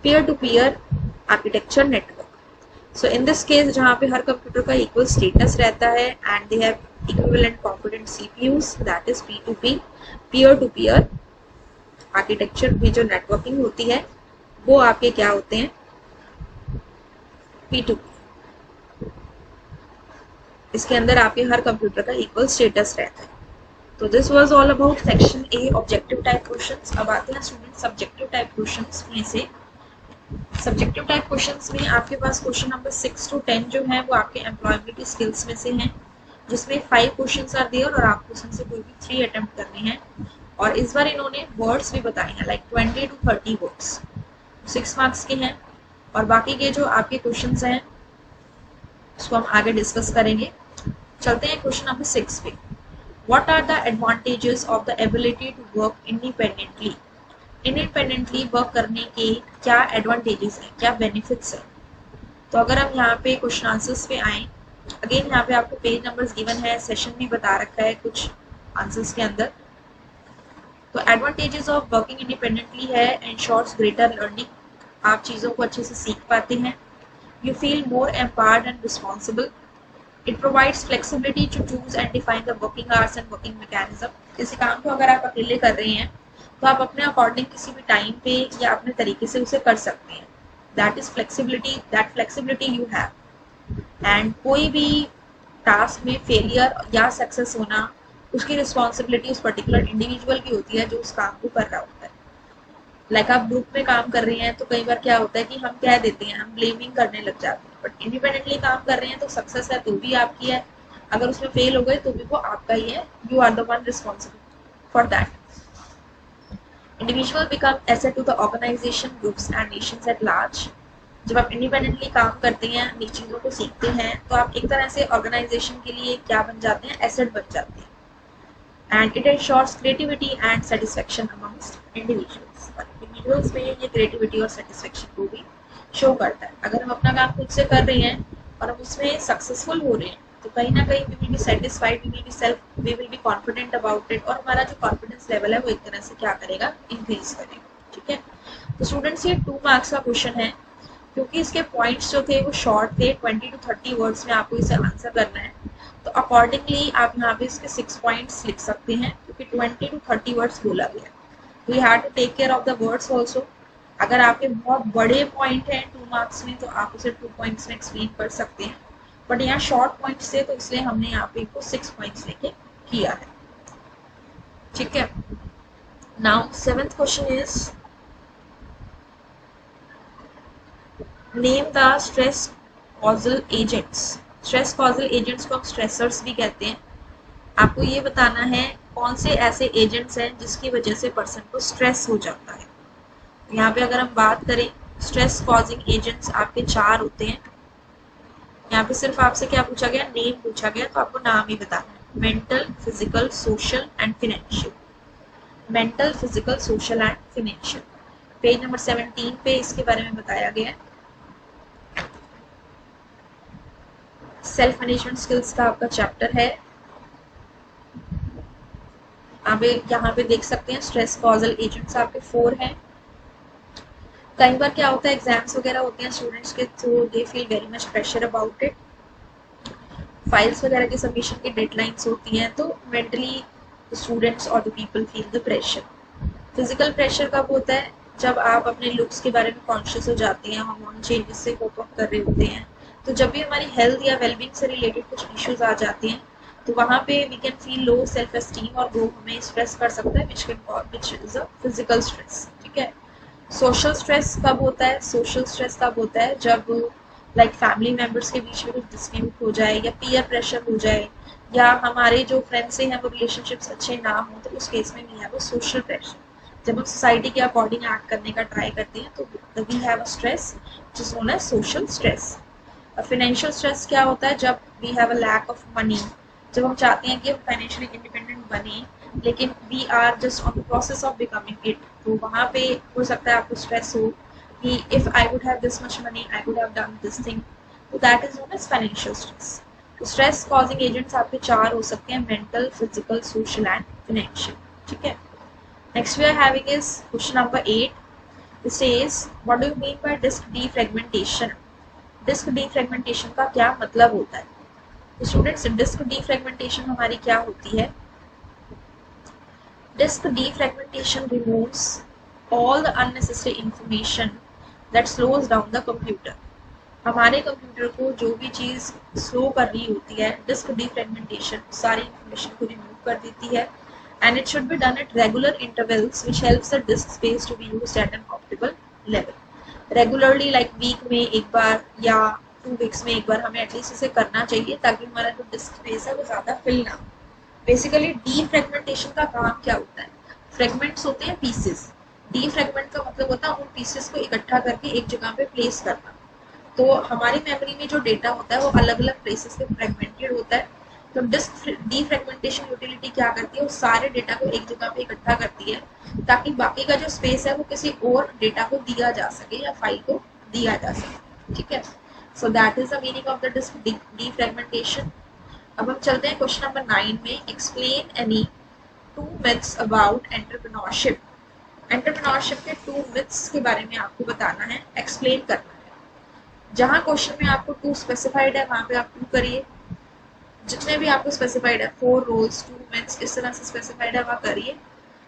peer to peer architecture network. So in this case जहाँ पे हर computer का equal status रहता है and they have equivalent competent CPUs, that is P2P, peer to peer architecture में जो networking होती है वो आपके क्या होते हैं? P2P। इसके अंदर आपके हर कंप्यूटर का इक्वल स्टेटस रहता है। तो this was all about section A objective type questions. अब आते हैं स्टूडेंट सब्जेक्टिव टाइप क्वेश्चंस में से। सब्जेक्टिव टाइप क्वेश्चंस में आपके पास क्वेश्चन नंबर 6 to 10 जो है वो आपके एम्प्लॉयबिलिटी स्किल्स में से हैं, जिसमें 5 क्वेश्चंस आर देयर और आपको उसमें से कोई भी 3 अटेम्प्ट करने हैं। और इस बार इन्होंने वर्ड्स भी बताए हैं, लाइक 20 to 30 वर्ड्स, 6 मार्क्स के हैं। और बाकी के जो आपके क्वेश्चंस हैं उसको हम आगे डिस्कस करेंगे। चलते हैं क्वेश्चन नंबर 6 पे। What are the advantages of the ability to work independently? Independently work करने के क्या एडवांटेजेस हैं, क्या बेनिफिट्स हैं? तो अगर हम यहाँ पे क्वेश्चन आंसर्स पे आए, अगेन यहाँ पे आपको पेज नंबर्स गिवन है, सेशन में बता रखा है कुछ आंसर्स के अंदर। तो एडवांटेजेस ऑफ वर्किंग इंडिपेंडेंटली है, एंश्योर्स ग्रेटर लर्निंग आप चीज़ों को अच्छे से सीख पाते हैं। You feel more empowered and responsible. It provides flexibility to choose and define the working hours and working mechanism. किसी काम को अगर आप अकेले कर रहे हैं तो आप अपने अकॉर्डिंग किसी भी टाइम पे या अपने तरीके से उसे कर सकते हैं। That is flexibility, that flexibility you have. And कोई भी टास्क में फेलियर या सक्सेस होना उसकी रिस्पॉन्सिबिलिटी उस पर्टिकुलर इंडिविजुअल की होती है जो उस काम को कर रहा होता है। लाइक आप ग्रुप में काम कर रहे हैं तो कई बार क्या होता है कि हम कह देते हैं, हम ब्लेमिंग करने लग जाते हैं, बट इंडिपेंडेंटली काम कर रहे हैं तो सक्सेस है तो भी आपकी है, अगर उसमें फेल हो गए तो भी वो आपका ही है। You are the one responsible for that. Individual become asset to the organisation, groups and nations at large. जब आप इंडिपेंडेंटली काम करते हैं, नई चीज़ों को सीखते हैं, तो आप एक तरह से ऑर्गेनाइजेशन के लिए क्या बन जाते हैं, एसेट बन जाते हैं। And it ensures creativity and satisfaction amongst individuals. Individuals में ये क्रिएटिविटी और सेटिस्फेक्शन को भी शो करता है। अगर हम अपना काम खुद से कर रहे हैं और हम उसमें सक्सेसफुल हो रहे हैं तो कहीं ना कहीं we will be satisfied, we will be confident about it, और हमारा जो कॉन्फिडेंस लेवल है वो एक तरह से क्या करेगा, इंक्रीज करेगा। ठीक है, तो स्टूडेंट्स ये 2 मार्क्स का क्वेश्चन है। क्योंकि इसके पॉइंट्स जो थे वो शॉर्ट थे, 20 to 30 वर्ड्स में आपको इसे आंसर करना है, तो अकॉर्डिंगली आप यहाँ पे इसके 6 पॉइंट्स लिख सकते हैं क्योंकि 20 to 30 वर्ड्स बोला गया है। तो you have to take care of the words also. अगर आपके बहुत बड़े पॉइंट हैं 2 मार्क्स में तो आप उसे 2 पॉइंट्स में एक्सप्लेन कर सकते हैं, बट यहाँ शॉर्ट पॉइंट्स थे तो इसलिए हमने यहाँ पे इनको 6 पॉइंट्स लेके किया है। ठीक है, now 7th question is name the stress causal agents. Stress causal agents को हम स्ट्रेसर्स भी कहते हैं। आपको ये बताना है कौन से ऐसे एजेंट्स हैं जिसकी वजह से पर्सन को स्ट्रेस हो जाता है। यहाँ पे अगर हम बात करें, स्ट्रेस कॉजिंग एजेंट्स आपके 4 होते हैं। यहाँ पे सिर्फ आपसे क्या पूछा गया, नेम पूछा गया, तो आपको नाम ही बताना है। Mental, physical, social and financial. Mental, physical, social and financial. Page number 17 पे इसके बारे में बताया गया है। सेल्फ मैनेजमेंट स्किल्स का आपका चैप्टर है। आप यहाँ पे देख सकते हैं स्ट्रेस कॉजल एजेंट्स आपके 4 हैं। कई बार क्या होता है, एग्जाम्स वगैरह होते हैं स्टूडेंट्स के, तो they feel very much pressure about it. Files वगैरह की सबमिशन की डेडलाइंस होती हैं तो मेंटली स्टूडेंट्स और the people feel the pressure. Physical pressure कब होता है, जब आप अपने लुक्स के बारे में कॉन्शियस हो जाते हैं, हार्मोनल चेंजेस से कोप अप कर रहे होते हैं, तो जब भी हमारी हेल्थ या वेलबींग से रिलेटेड कुछ इश्यूज आ जाते हैं तो वहाँ पे we can feel low self esteem और वो हमें स्ट्रेस कर सकता है, which is a physical stress. ठीक है, सोशल स्ट्रेस कब होता है, सोशल स्ट्रेस तब होता है जब लाइक फैमिली मेम्बर्स के बीच में कुछ डिस्प्यूट हो जाए या पीयर प्रेशर हो जाए या हमारे जो फ्रेंड्स से हैं वो रिलेशनशिप्स अच्छे ना हो, तो उस केस में we have a social pressure. जब हम सोसाइटी के अकॉर्डिंग एक्ट करने का ट्राई करते हैं तो we have a stress which is known as social stress. Financial stress क्या होता है, जब we have a lack of money, जब हम चाहते हैं कि हम फाइनेंशियली इंडिपेंडेंट बने लेकिन we are just on the process of becoming it, तो वहाँ पे हो सकता है आपको स्ट्रेस हो कि if I would have this much money I would have done this thing, तो that is known as financial stress. तो स्ट्रेस कॉजिंग एजेंट्स आपके 4 हो सकते हैं, mental, physical, social and financial. ठीक है, next we are having is question number 8। It says, what do you mean by disk defragmentation? Disk defragmentation का क्या मतलब होता है? तो स्टूडेंट्स, डिस्क डीफ्रेगमेंटेशन हमारी क्या होती है? Disk defragmentation removes all the unnecessary information that slows down the computer. हमारे कंप्यूटर को जो भी चीज़ स्लो कर रही होती है, डिस्क डीफ्रेगमेंटेशन सारी इंफॉर्मेशन को रिमूव कर देती है। And it should be done at regular intervals which helps the disk space to be used at an optimal level. Regularly like week में एक बार या 2 वीक्स में एक बार हमें एटलीस्ट इसे करना चाहिए ताकि हमारा जो डिस्क स्पेस है वो ज़्यादा फिल ना हो। बेसिकली डीफ्रेगमेंटेशन का काम क्या होता है? फ्रेगमेंट्स होते हैं पीसेस, डीफ्रेगमेंट का मतलब होता है उन पीसेस को इकट्ठा करके एक जगह पे प्लेस करना। तो हमारी मेमोरी में जो डेटा होता है वो अलग अलग प्लेसेस पे फ्रेगमेंटेड होता है। तो डिस्क डीफ्रेगमेंटेशन यूटिलिटी क्या करती है, वो सारे डेटा को एक जगह पे इकट्ठा करती है ताकि बाकी का जो स्पेस है वो किसी और डेटा को दिया जा सके या फाइल को दिया जा सके। ठीक है, so that is the meaning of the disk defragmentation. अब हम चलते हैं क्वेश्चन नंबर 9 में। Explain any 2 myths about entrepreneurship. Entrepreneurship के 2 मिथ्स के बारे में आपको बताना है, एक्सप्लेन करना है। जहां क्वेश्चन में आपको 2 स्पेसिफाइड है वहां पे आप 2 करिए, जितने भी आपको स्पेसिफाइड है 4 रोल्स 2 मिथ्स इस तरह से स्पेसिफाइड है वहां करिए।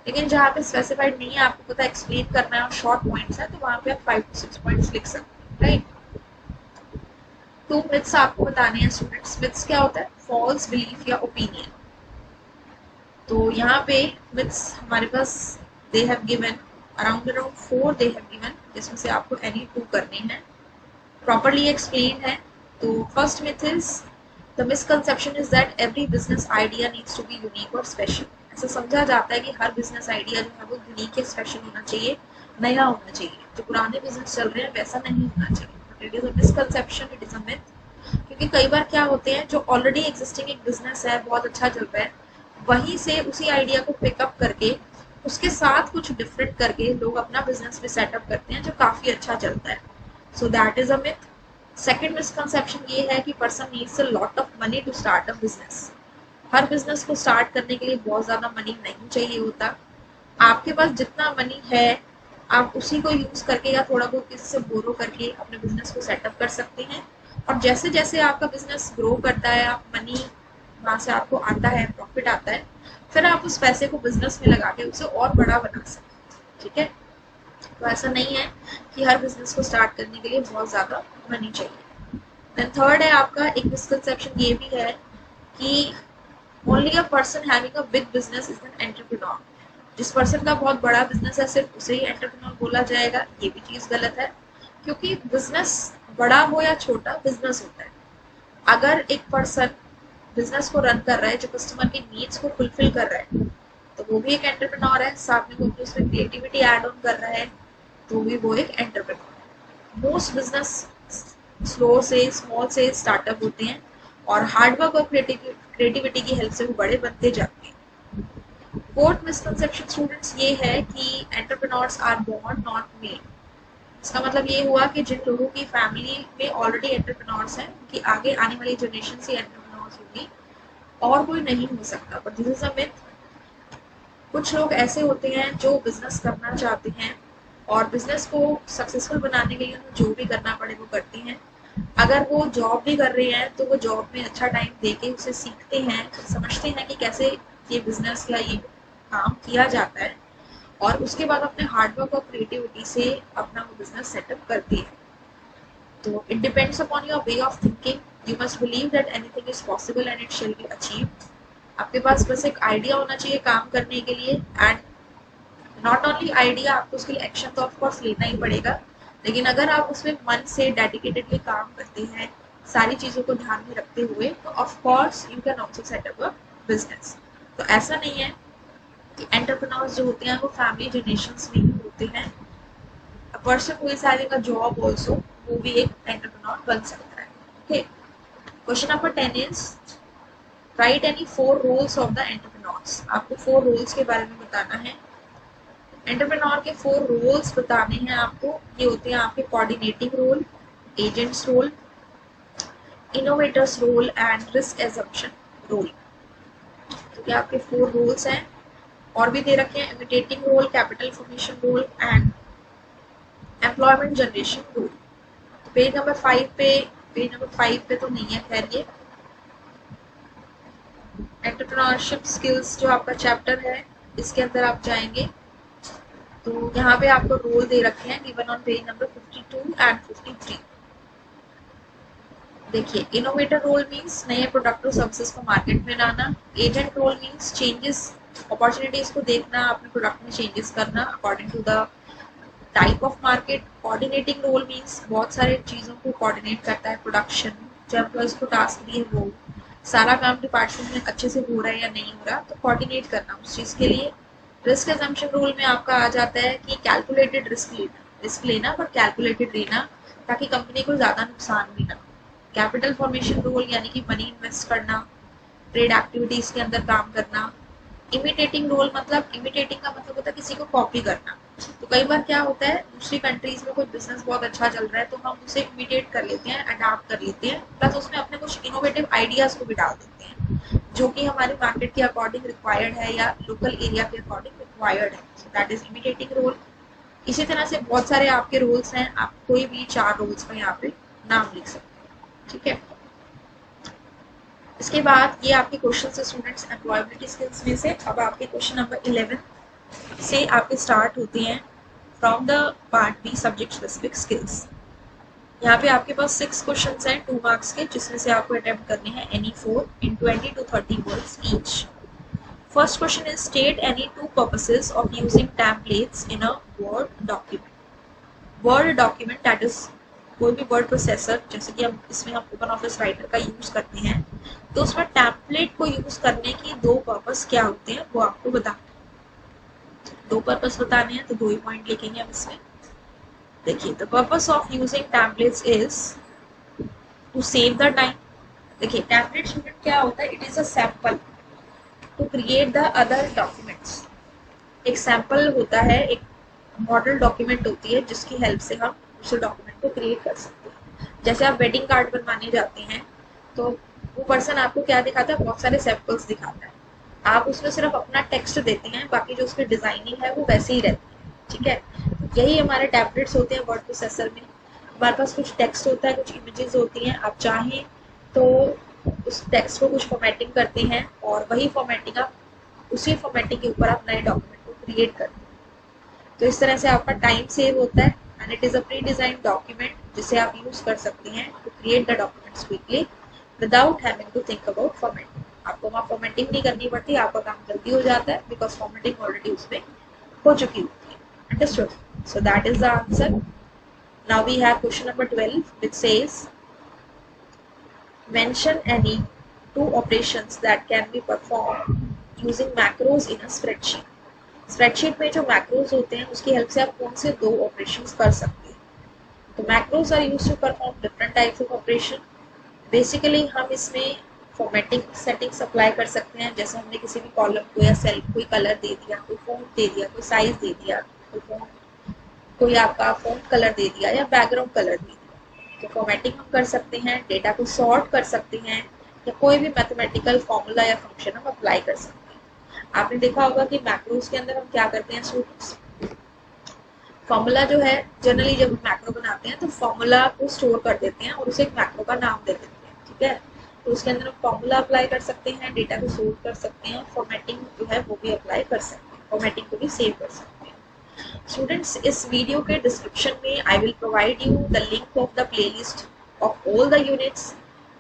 लेकिन जहाँ पे स्पेसिफाइड नहीं है, आपको पता एक्सप्लेन करना है और शॉर्ट पॉइंट्स है, तो वहां पे आप 5 to 6 पॉइंट्स लिख सकते हैं, राइट। 2 मिथ्स आपको बताने हैं स्टूडेंट्स। मिथ्स क्या होता है? फॉल्स बिलीफ या ओपिनियन। तो यहाँ पे मिथ्स हमारे पास they have given around 4 they have given, जिसमें से आपको एनी 2 करने हैं, प्रॉपरली एक्सप्लेन है। तो first myth is the misconception is that every business idea needs to be unique और स्पेशल। ऐसा समझा जाता है कि हर बिजनेस आइडिया जो है वो यूनिक या स्पेशल होना चाहिए, नया होना चाहिए। जो पुराने बिजनेस चल रहे हैं वैसा नहीं होना चाहिए। It is a misconception, it is a myth. क्योंकि कई बार क्या होते हैं, जो ऑलरेडी एग्जिस्टिंग एक बिजनेस है, बहुत अच्छा चल रहा है, वहीं से उसी आइडिया को पिकअप करके उसके साथ कुछ डिफरेंट करके लोग अपना बिजनेस भी सेटअप करते हैं जो काफी अच्छा चलता है। So that is a myth. Second misconception ये है कि person needs a lot of money to start a business. हर बिजनेस को स्टार्ट करने के लिए बहुत ज्यादा मनी नहीं चाहिए होता। आपके पास जितना मनी है आप उसी को यूज करके या थोड़ा बहुत किसी से बोरो करके अपने बिजनेस को सेटअप कर सकते हैं। और जैसे जैसे आपका बिजनेस ग्रो करता है, आप मनी वहां से आपको आता है, प्रॉफिट आता है, फिर आप उस पैसे को बिजनेस में लगा के उसे और बड़ा बना सकते हैं, ठीक है। तो ऐसा नहीं है कि हर बिजनेस को स्टार्ट करने के लिए बहुत ज्यादा मनी चाहिए। देन थर्ड है आपका एक मिसकंसेप्शन ये भी है कि only a person having a big business is an entrepreneur. जिस पर्सन का बहुत बड़ा बिजनेस है सिर्फ उसे ही एंटरप्रेन्योर बोला जाएगा, ये भी चीज गलत है। क्योंकि बिजनेस बड़ा हो या छोटा, बिजनेस होता है। अगर एक पर्सन बिजनेस को रन कर रहा है जो कस्टमर की नीड्स को फुलफिल कर रहा है, तो वो भी एक एंटरप्रेन्योर है। साथ में वो अपनी उसमें क्रिएटिविटी ऐड ऑन कर रहा है, तो भी वो एक एंटरप्रेन्योर है। मोस्ट बिजनेस स्लो से स्मॉल से स्टार्टअप होते हैं और हार्डवर्क और क्रिएटिविटी की हेल्प से वो बड़े बनते जाते हैं। फोर्थ मिसकंसेप्शन स्टूडेंट्स ये है कि entrepreneurs are born not made. इसका मतलब ये हुआ कि जिन लोगों की फैमिली में ऑलरेडी एंटरप्रेन्योर्स हैं, उनकी आगे आने वाली जनरेशन से एंटरप्रेन्योर्स होगी और कोई नहीं हो सकता। But this is a myth. कुछ लोग ऐसे होते हैं जो बिजनेस करना चाहते हैं और बिजनेस को सक्सेसफुल बनाने के लिए उन्हें जो भी करना पड़े वो करते हैं। अगर वो जॉब भी कर रहे हैं तो वो जॉब में अच्छा टाइम देके उसे सीखते हैं, समझते हैं कि कैसे ये बिजनेस या ये काम किया जाता है, और उसके बाद अपने हार्डवर्क और क्रिएटिविटी से अपना वो बिजनेस सेटअप करती है। तो it depends upon your way of thinking. You must believe that anything is possible and it shall be achieved. आपके पास बस एक आइडिया होना चाहिए काम करने के लिए, एंड नॉट ओनली आइडिया, आपको उसके लिए एक्शन तो ऑफकोर्स लेना ही पड़ेगा। लेकिन अगर आप उसमें मन से डेडिकेटेडली काम करते हैं, सारी चीज़ों को ध्यान में रखते हुए, तो of course you can also setup a business. तो ऐसा नहीं है कि एंटरप्रेन्योर्स जो होते हैं वो फैमिली जनरेशंस में ही होते हैं। A person who is having a job also, वो भी एक एंटरप्रेन्योर बन सकता है। Okay, question number 10 is write any 4 roles of the entrepreneurs. आपको 4 रोल्स के बारे में बताना है। एंटरप्रेन्योर के 4 रोल्स बताने हैं आपको। ये होते हैं आपके coordinating role, agents role, innovators role and risk assumption role. तो ये आपके 4 रोल्स हैं। और भी दे रखे हैं imitating role, capital formation role and employment generation role. Page number 5 पे तो नहीं है, खैर ये एंटरप्रेन्योरशिप स्किल्स जो आपका चैप्टर है इसके अंदर आप जाएंगे तो यहाँ पे आपको रोल दे रखे हैं given on page number 52 and 53। देखिए, इनोवेटर रोल मींस नए प्रोडक्ट और सर्विसेज को मार्केट में लाना। Agent role means changes, opportunities को देखना, अपने प्रोडक्ट में चेंजेस करना according to the type of market. Coordinating role means बहुत सारे चीज़ों को कोऑर्डिनेट करता है, प्रोडक्शन, जो एम्प्लॉयज को टास्क दिए वो सारा काम डिपार्टमेंट में अच्छे से हो रहा है या नहीं हो रहा, तो कोऑर्डिनेट करना उस चीज़ के लिए। रिस्क एजम्पशन रोल में आपका आ जाता है कि कैलकुलेटेड रिस्क लेना पर कैलकुलेटेड लेना, ताकि कंपनी को ज़्यादा नुकसान भी ना। कैपिटल फॉर्मेशन रोल यानी कि मनी इन्वेस्ट करना, ट्रेड एक्टिविटीज़ के अंदर काम करना। इमिटेटिंग रोल मतलब, इमिटेटिंग का मतलब होता है किसी को कॉपी करना। तो कई बार क्या होता है, दूसरी कंट्रीज में कोई बिजनेस बहुत अच्छा चल रहा है तो हम उसे इमिटेट कर लेते हैं, अडाप्ट कर लेते हैं, प्लस उसमें अपने कुछ इनोवेटिव आइडियाज को भी डाल देते हैं जो कि हमारे मार्केट के अकॉर्डिंग रिक्वायर्ड है या लोकल एरिया के अकॉर्डिंग रिक्वायर्ड है, so that is imitating role. इसी तरह से बहुत सारे आपके रोल्स हैं, आप कोई भी 4 रोल्स का यहाँ पे नाम लिख सकते हैं, ठीक है। इसके बाद ये आपके क्वेश्चन से स्टूडेंट्स एम्प्लॉयबिलिटी स्किल्स में से। अब आपके क्वेश्चन नंबर 11 से आपके स्टार्ट होते हैं from the part B subject specific skills. यहाँ पे आपके पास 6 क्वेश्चंस हैं 2 मार्क्स के, जिसमें से आपको अटेम्प्ट करने हैं any 4 in 20 to 30 words each. First question is state any 2 purposes of using templates in a word document. Word document that is कोई भी वर्ड प्रोसेसर, जैसे कि हम इसमें हम ओपन ऑफिस राइटर का यूज करते हैं, तो उसमें टेम्पलेट को यूज करने की 2 पर्पस क्या होते हैं वो आपको बता, 2 पर्पस बताने हैं, तो 2 ही पॉइंट लिखेंगे हम इसमें। देखिए, the purpose of using templates is to save the time. देखिए, टेम्पलेट स्टूडेंट क्या होता है, it is a sample to create the other documents. एक सैंपल होता है, एक मॉडल डॉक्यूमेंट होती है जिसकी हेल्प से हम उस डॉक्यूमेंट को क्रिएट कर सकते हैं। जैसे आप वेडिंग कार्ड बनवाने जाते हैं तो वो पर्सन आपको क्या दिखाता है, बहुत सारे सैंपल्स दिखाता है, आप उसमें सिर्फ अपना टेक्स्ट देते हैं, बाकी जो उसकी डिजाइनिंग है वो वैसे ही रहती है, ठीक है। यही हमारे टैबलेट्स होते हैं वर्ड प्रोसेसर में। हमारे पास कुछ टेक्स्ट होता है, कुछ इमेजेस होती हैं, आप चाहें तो उस टेक्स्ट को कुछ फॉर्मेटिंग करते हैं और वही फॉर्मेटिंग आप उसी फॉर्मेटिंग के ऊपर आप नए डॉक्यूमेंट को क्रिएट करते हैं। तो इस तरह से आपका टाइम सेव होता है and it is a pre design document जिसे आप यूज कर सकते हैं to create the documents quickly without having to think about formatting. आपको वहाँ फॉर्मेटिंग नहीं करनी पड़ती, आपका काम जल्दी हो जाता है बिकॉज फॉर्मेटिंग ऑलरेडी उसमें हो चुकी होती है। Understood? So that is the answer. Now we have question number 12 which says mention any 2 operations that can be performed using macros in a spreadsheet. Spreadsheet में जो मैक्रोज होते हैं उसकी हेल्प से आप कौन से 2 ऑपरेशंस कर सकते हैं। तो macros are used to perform different types of operation. Basically हम इसमें फॉर्मेटिंग सेटिंग्स अप्लाई कर सकते हैं, जैसे हमने किसी भी कॉलम को या सेल कोई कलर दे दिया, कोई फॉन्ट दे दिया, कोई साइज दे दिया, कोई आपका फॉन्ट कलर दे दिया या बैकग्राउंड कलर दे दिया, तो फॉर्मेटिंग हम कर सकते हैं, डेटा को सॉर्ट कर सकते हैं या कोई भी मैथमेटिकल फॉर्मूला या फंक्शन हम अप्लाई कर सकते हैं। आपने देखा होगा कि मैक्रोज के अंदर हम क्या करते हैं स्टूडेंट्स, फॉर्मूला जो है जनरली जब मैक्रो बनाते हैं तो फॉर्मूला को स्टोर कर देते हैं और उसे एक मैक्रो का नाम दे देते हैं, ठीक है। तो उसके अंदर हम फॉर्मूला अप्लाई कर सकते हैं, डेटा को स्टोर कर सकते हैं, फॉर्मेटिंग जो है वो भी अप्लाई कर सकते हैं, फॉर्मेटिंग को भी सेव कर सकते हैं। स्टूडेंट्स, इस वीडियो के डिस्क्रिप्शन में I will provide you the link of the playlist of all the units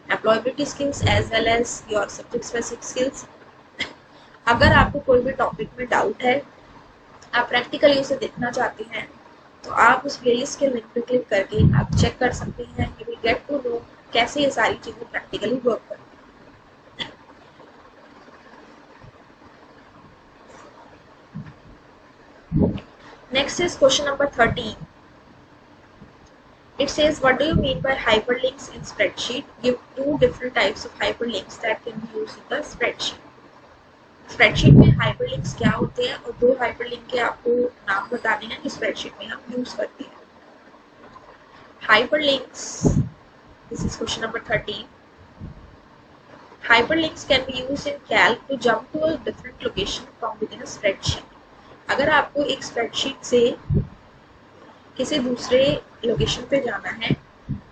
employability skills as well as your subject specific skills. अगर आपको कोई भी टॉपिक में डाउट है, आप प्रैक्टिकली उसे देखना चाहते हैं, तो आप उस प्लेलिस्ट के लिंक पे क्लिक करके आप चेक कर सकते हैं। You will get to know कैसे ये सारी चीजें प्रैक्टिकली वर्क करती हैं। Next is question number 13। It says, what do you mean by hyperlinks in spreadsheet? Give 2 different types of hyperlinks that can be used in the spreadsheet. Spreadsheet में hyperlinks क्या होते हैं और 2 हाइपरलिंक के आपको नाम बताने हैं जो स्प्रेडशीट में हम यूज करते हैं। Hyperlinks, this is question number 13। Hyperlinks can be used in Calc to jump to a different location from within a spreadsheet. अगर आपको एक स्प्रेडशीट से किसी दूसरे लोकेशन पे जाना है,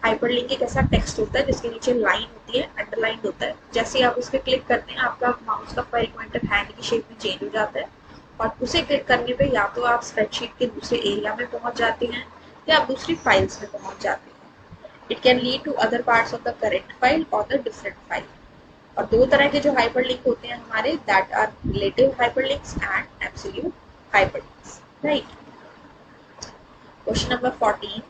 हाइपरलिंक एक ऐसा टेक्स्ट होता है जिसके नीचे लाइन होती है, अंडरलाइन होता है, जैसे ही आप उस पर क्लिक करते हैं आपका माउस का पॉइंटर हैंड की शेप में चेंज हो जाता है और उसे क्लिक करने पे या तो आप स्प्रेडशीट के दूसरे एरिया में पहुंच जाते हैं या आप दूसरी फाइल्स में पहुंच जाते हैं। It can lead to other parts of the current file और द डिफरेंट फाइल। और 2 तरह के जो हाइपरलिंक होते हैं हमारे, that are relative hyperlinks and absolute hyperlinks, right. Question number 14.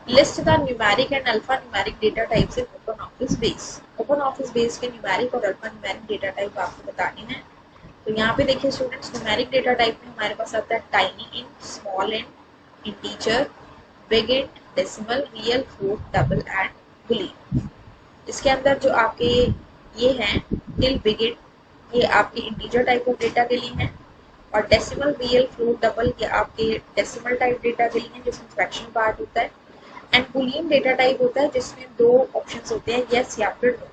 List the numeric and alphanumeric data types in OpenOffice base. OpenOffice base के numeric और alphanumeric data type आपको बताने हैं। तो यहाँ पे देखिए स्टूडेंट्स, numeric data type में हमारे पास आता है tiny int, small int, integer, big int, decimal, real, float, double and boolean। इसके अंदर जो आपके ये हैं till big int, ये आपके integer type of data के लिए हैं और डेसिमल, रियल, फ्लोट, डबल ये आपके डेसिमल टाइप डेटा के लिए जिसमें फ्रैक्शन पार्ट होता है। एंड बुलियन डेटा टाइप होता है जिसमें 2 ऑप्शंस होते हैं, यस या फिर नो।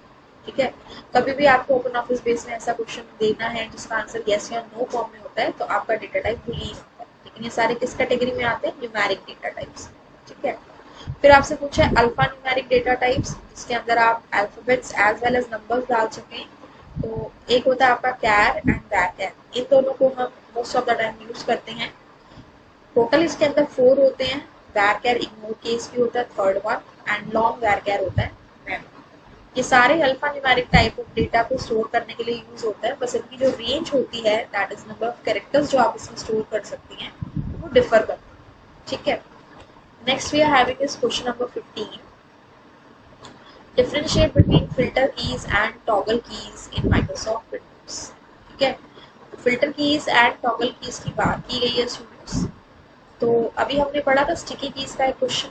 ठीक है। कभी भी आपको ओपन ऑफिस बेस में ऐसा क्वेश्चन देना है जिसका आंसर यस या नो फॉर्म में होता है तो आपका डेटा टाइप बुलियन होता है, लेकिन ये सारे किस कैटेगरी में आते हैं, न्यूमेरिक डेटा टाइप्स। ठीक है। फिर आपसे पूछा है अल्फा न्यूमेरिक डेटा टाइप्स, जिसके अंदर आप alphabets as well as numbers डाल सकें। तो एक होता है आपका कैर एंड वैर, इन दोनों को हम most of the time use करते हैं। टोटल इसके अंदर 4 होते हैं। वैर कैर इग्नोर केस भी होता है थर्ड वन, एंड लॉन्ग वैर कैर होता है मैम। ये सारे alpha numeric type of data को स्टोर करने के लिए यूज होता है, बस इनकी जो रेंज होती है that is number of characters जो आप इसमें स्टोर कर सकती हैं वो डिफर करती है। ठीक है। Next we are having is question number 15, differentiate between filter keys and toggle keys in Microsoft Windows. ठीक है। Filter keys and toggle keys की बात की गई है स्टूडेंट्स। तो अभी हमने पढ़ा था स्टिकी कीज का एक क्वेश्चन।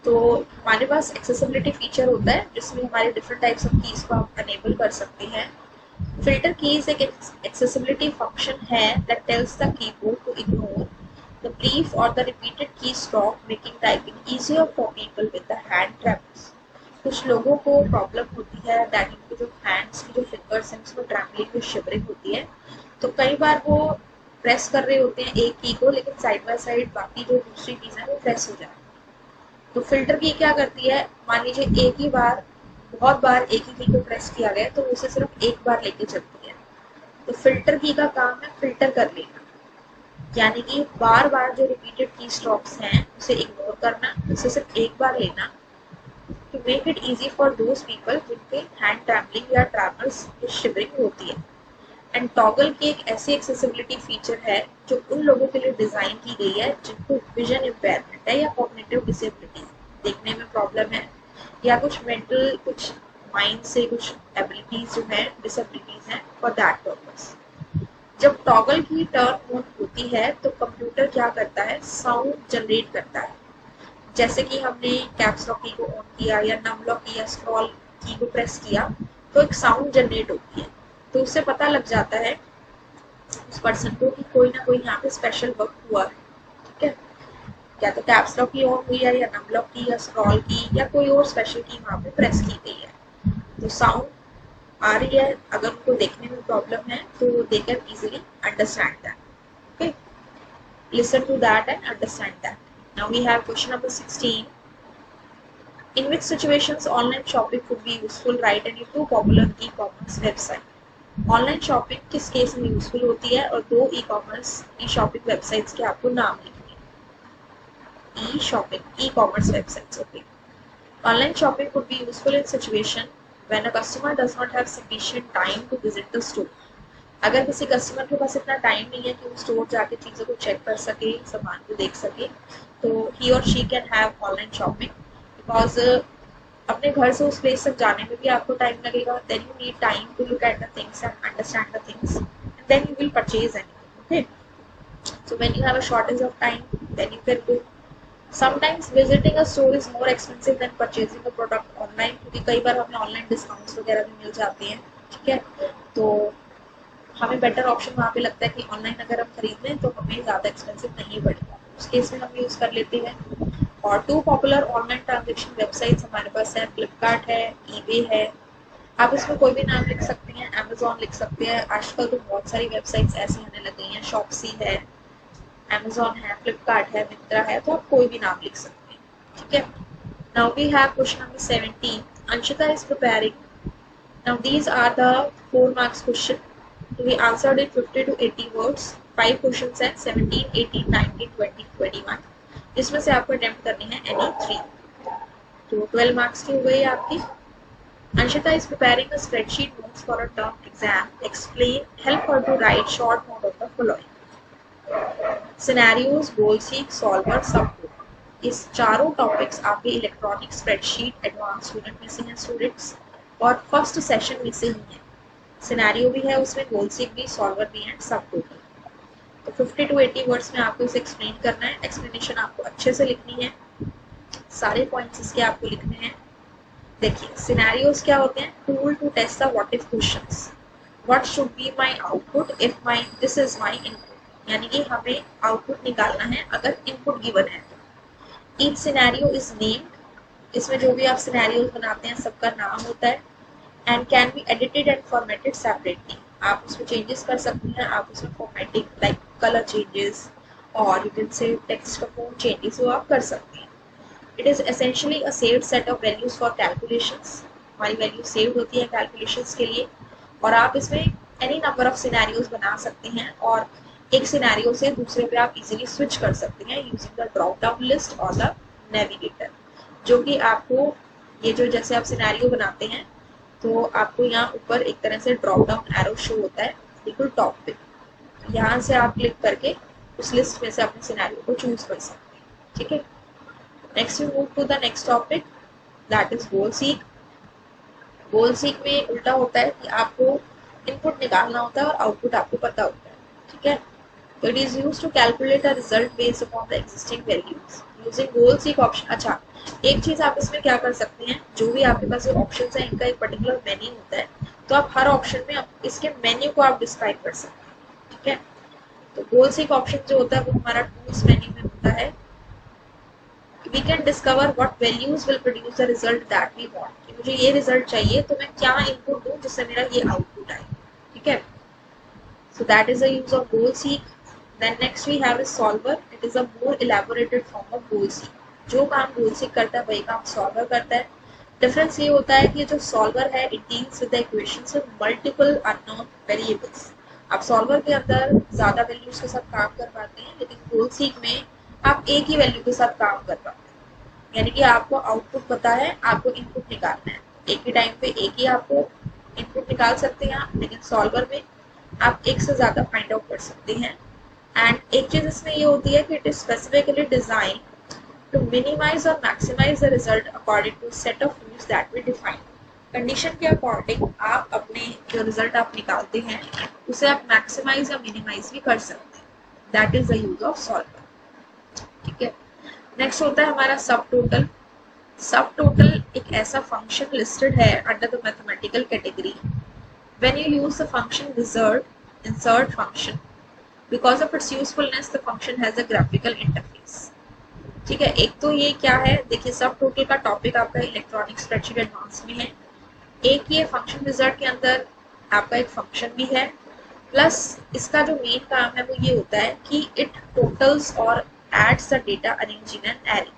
तो हमारे पास एक्सेसिबिलिटी फीचर होता है जिसमें हमारे डिफरेंट टाइप्स ऑफ कीज को आप अनेबल कर सकते हैं। फिल्टर कीज एक एक्सेसिबिलिटी फंक्शन है that tells the keyboard to ignore the brief और the repeated keystroke, making typing easier for people with the hand travels. कुछ लोगों को प्रॉब्लम होती है दैट इनके जो हैंड्स की जो फिंगर्स हैं उसमें ट्रैम्बलिंग शिवरिंग होती है, तो कई बार वो प्रेस कर रहे होते हैं एक की को, लेकिन साइड बाय साइड बाकी जो दूसरी कीज है वो प्रेस हो जाती है। तो फिल्टर की क्या करती है, मान लीजिए एक ही बार बहुत बार एक ही की को प्रेस किया गया तो उसे सिर्फ एक बार लेके चलती है। तो फिल्टर की का काम है फिल्टर कर लेना, यानी कि बार बार जो रिपीटेड की स्ट्रोक्स हैं उसे इग्नोर करना, उसे सिर्फ एक बार लेना, to make it easy for those people जिनके हैंड ट्रैम्बलिंग या ट्रैवल्स शिवरिंग होती है। एंड टॉगल की एक ऐसी एक्सेसिबिलिटी फीचर है जो उन लोगों के लिए डिजाइन की गई है जिनको विजन इम्पेयरमेंट है या कॉग्निटिव डिसेबिलिटी, देखने में प्रॉब्लम है या कुछ मेंटल कुछ माइंड से कुछ एबिलिटीज जो है डिसेबिलिटीज हैं, फॉर दैट पर्पस। जब टॉगल की टर्न ऑन होती है तो कंप्यूटर क्या करता है, साउंड जनरेट करता है। जैसे कि हमने कैप्स लॉक की को ऑन किया या नम लॉक की या स्क्रॉल की को प्रेस किया तो एक साउंड जनरेट होती है, तो उससे पता लग जाता है उस पर्सन को कि कोई ना कोई यहाँ पे स्पेशल वर्क हुआ है। ठीक है। या तो कैप्स लॉक की ऑन हुई है या नम लॉक की या स्क्रॉल की या कोई और स्पेशल की वहाँ पे प्रेस की गई है, तो साउंड आ रही है। अगर उनको देखने में प्रॉब्लम है तो they can easily understand that. Okay, listen to that and understand that. Now we have question number 16, in which situations online shopping could be useful, write any two popular e-commerce website। Online shopping किस case में useful होती है और 2 ई shopping websites के आपको नाम लिखने हैं। E commerce websites. Okay, online shopping could be useful in situation when a customer does not have sufficient time to visit the store. अगर किसी कस्टमर के पास इतना टाइम नहीं है कि वो स्टोर जाके चीज़ों को चेक कर सके, सामान को देख सके, तो ही और she can have online shopping, because अपने घर से उस प्लेस तक जाने में भी आपको टाइम लगेगा। Then you need time to look at the things and understand the things and then you will purchase anything. Okay, so when you have a shortage of time then you can go। sometimes visiting a store is more expensive than purchasing a product online, क्योंकि कई बार हमें online discounts वगैरह भी मिल जाते हैं। ठीक है, तो हमें बेटर ऑप्शन वहाँ पे लगता है कि ऑनलाइन अगर हम खरीद लें तो हमें ज़्यादा एक्सपेंसिव नहीं पड़ेगा, उस केस में हम यूज़ कर लेते हैं। और 2 पॉपुलर ऑनलाइन ट्रांजेक्शन वेबसाइट्स हमारे पास है, फ्लिपकार्ट है, ईबे है। आप इसमें कोई भी नाम लिख सकते हैं, अमेजोन लिख सकते हैं, आजकल तो बहुत सारी वेबसाइट्स ऐसी आने लग गई हैं, शॉप्सी है, अमेजोन है, फ्लिपकार्ट है, मिंत्रा है, तो आप कोई भी नाम लिख सकते हैं। ठीक है। Now we have question number 17, Anshita is preparing. Now these are the 4 marks question to be answered in 50 to 80 words। 5 questions हैं 17, 18, 19, 20, 21, जिसमें से आपको अटेम्प्ट करनी है any 3, तो 12 मार्क्स की हो गई आपकी। Anshita is preparing a spreadsheet notes for a term exam। Explain, help her to write short note of the following: scenarios, goal seek, solver, subtotal। इस चारों टॉपिक्स आपके इलेक्ट्रॉनिक स्प्रेडशीट एडवांस स्टूडेंट में से हैं स्टूडेंट्स, और फर्स्ट सेशन में से ही हैं। सिनेरियो भी है उसमें, गोल सीक भी, सॉल्वर भी एंड सब टोटल। तो 50 टू 80 वर्ड्स में आपको इसे एक्सप्लेन करना है। एक्सप्लेनेशन आपको अच्छे से लिखनी है, सारे पॉइंट्स इसके आपको लिखने हैं। देखिए, सिनेरियोज क्या होते हैं, tool to test the what if questions. What should be my output if my this is my input, यानी कि हमें आउटपुट निकालना है अगर इनपुट गिवन है तो। ईच सिनेरियो इज नेम्ड, इसमें जो भी आप सिनेरियोज बनाते हैं सबका नाम होता है and can be edited and formatted separately. आप उसमें चेंजेस कर सकते हैं, आप उसमें फॉर्मेटिंग लाइक कलर चेंजेस और यू कैन से टेक्स्ट का फॉन्ट चेंजेस वो आप कर सकते हैं। It is essentially a saved set of values for calculations. हमारी वैल्यू सेव्ड होती है कैलकुलेशंस के लिए, और आप इसमें एनी नंबर ऑफ सिनेरियोज बना सकते हैं और एक सिनेरियो से दूसरे पे आप इजीली स्विच कर सकते हैं using the drop down list और द नेविगेटर, जो कि आपको ये जो जैसे आप सिनेरियो बनाते हैं तो आपको यहाँ ऊपर एक तरह से ड्रॉप डाउन एरो शो होता है बिल्कुल टॉप पे। यहाँ से आप क्लिक करके उस लिस्ट में से अपने सिनेरियो को चूज कर सकते हैं। ठीक है, next we move to the next topic that is goal seek. Goal seek में उल्टा होता है कि आपको इनपुट निकालना होता है और आउटपुट आपको पता होता है। ठीक है, तो it is used to calculate a result based upon the existing values using goal seek option. अच्छा, एक चीज आप इसमें क्या कर सकते हैं, जो भी आपके पास ऑप्शन है इनका एक पर्टिकुलर मेन्यू होता है, तो आप हर ऑप्शन में इसके मेन्यू को आप डिस्क्राइब कर सकते हैं। ठीक है, तो गोल सीक ऑप्शन जो होता है वो हमारा टूल्स मेन्यू में होता है। We can discover what values will produce the result that we want। कि मुझे ये रिजल्ट चाहिए तो मैं क्या इनपुट दूं जिससे मेरा ये आउटपुट आए। ठीक है, so that is the use of goal seek। Then next we have is solver। It is a more elaborated form of goal seek। जो काम goal seek करता है वही काम solver करता है। डिफरेंस ये होता है कि जो solver है it deals with the equations with multiple unknown variables। आप solver के अंदर ज्यादा वैल्यूज के साथ काम कर पाते हैं, लेकिन goal seek में आप एक ही वैल्यू के साथ काम कर पाते हैं। यानी कि आपको आउटपुट पता है, आपको इनपुट निकालना है, एक ही टाइम पे एक ही आपको इनपुट निकाल सकते हैं आप, लेकिन सॉल्वर में आप एक से ज्यादा फाइंड आउट कर सकते हैं। एंड एक चीज इसमें ये होती है कि it is specifically design to minimize और maximize the result according to set of rules that we define. Condition के अकॉर्डिंग आप अपने जो रिजल्ट आप निकालते हैं उसे आप मैक्सिमाइज या मिनिमाइज भी कर सकते हैं। That is the use of solver. ठीक है, नेक्स्ट होता है हमारा सब टोटल। सब टोटल एक ऐसा फंक्शन लिस्टेड है under the mathematical category when you use the function wizard insert function because of its usefulness the function has a graphical interface. ठीक है, एक तो ये क्या है, देखिए सब टोटल का टॉपिक आपका इलेक्ट्रॉनिक स्प्रेडशीट एडवांस में है। एक ये फंक्शन विजर्ड के अंदर आपका एक फंक्शन भी है, प्लस इसका जो मेन काम है वो ये होता है कि इट टोटल्स और adds the data arrange in an array.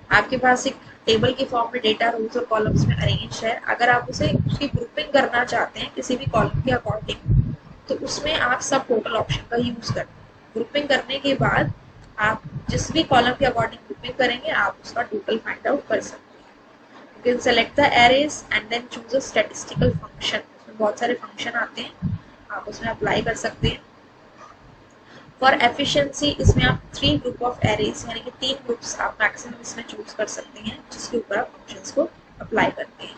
आपके पास एक टेबल की फॉर्म में डेटा रोज और कॉलम्स में अरेंज है, अगर आप उसे उसकी ग्रुपिंग करना चाहते हैं किसी भी कॉलम के अकॉर्डिंग तो उसमें आप सब टोटल ऑप्शन का यूज करते हैं। ग्रुपिंग करने के बाद आप जिस भी कॉलम के अकॉर्डिंग ग्रुपिंग करेंगे आप उसका टोटल फाइंड आउट कर सकते हैं। You can select the arrays and then choose a statistical function. उसमें बहुत सारे फंक्शन आते हैं, आप उसमें अप्लाई कर सकते हैं। फॉर एफिशिएंसी इसमें आप 3 ग्रुप ऑफ एरेज यानी कि 3 ग्रुप्स आप मैक्सिमम इसमें चूज कर सकते हैं जिसके ऊपर आप फंक्शंस को अप्लाई करते हैं।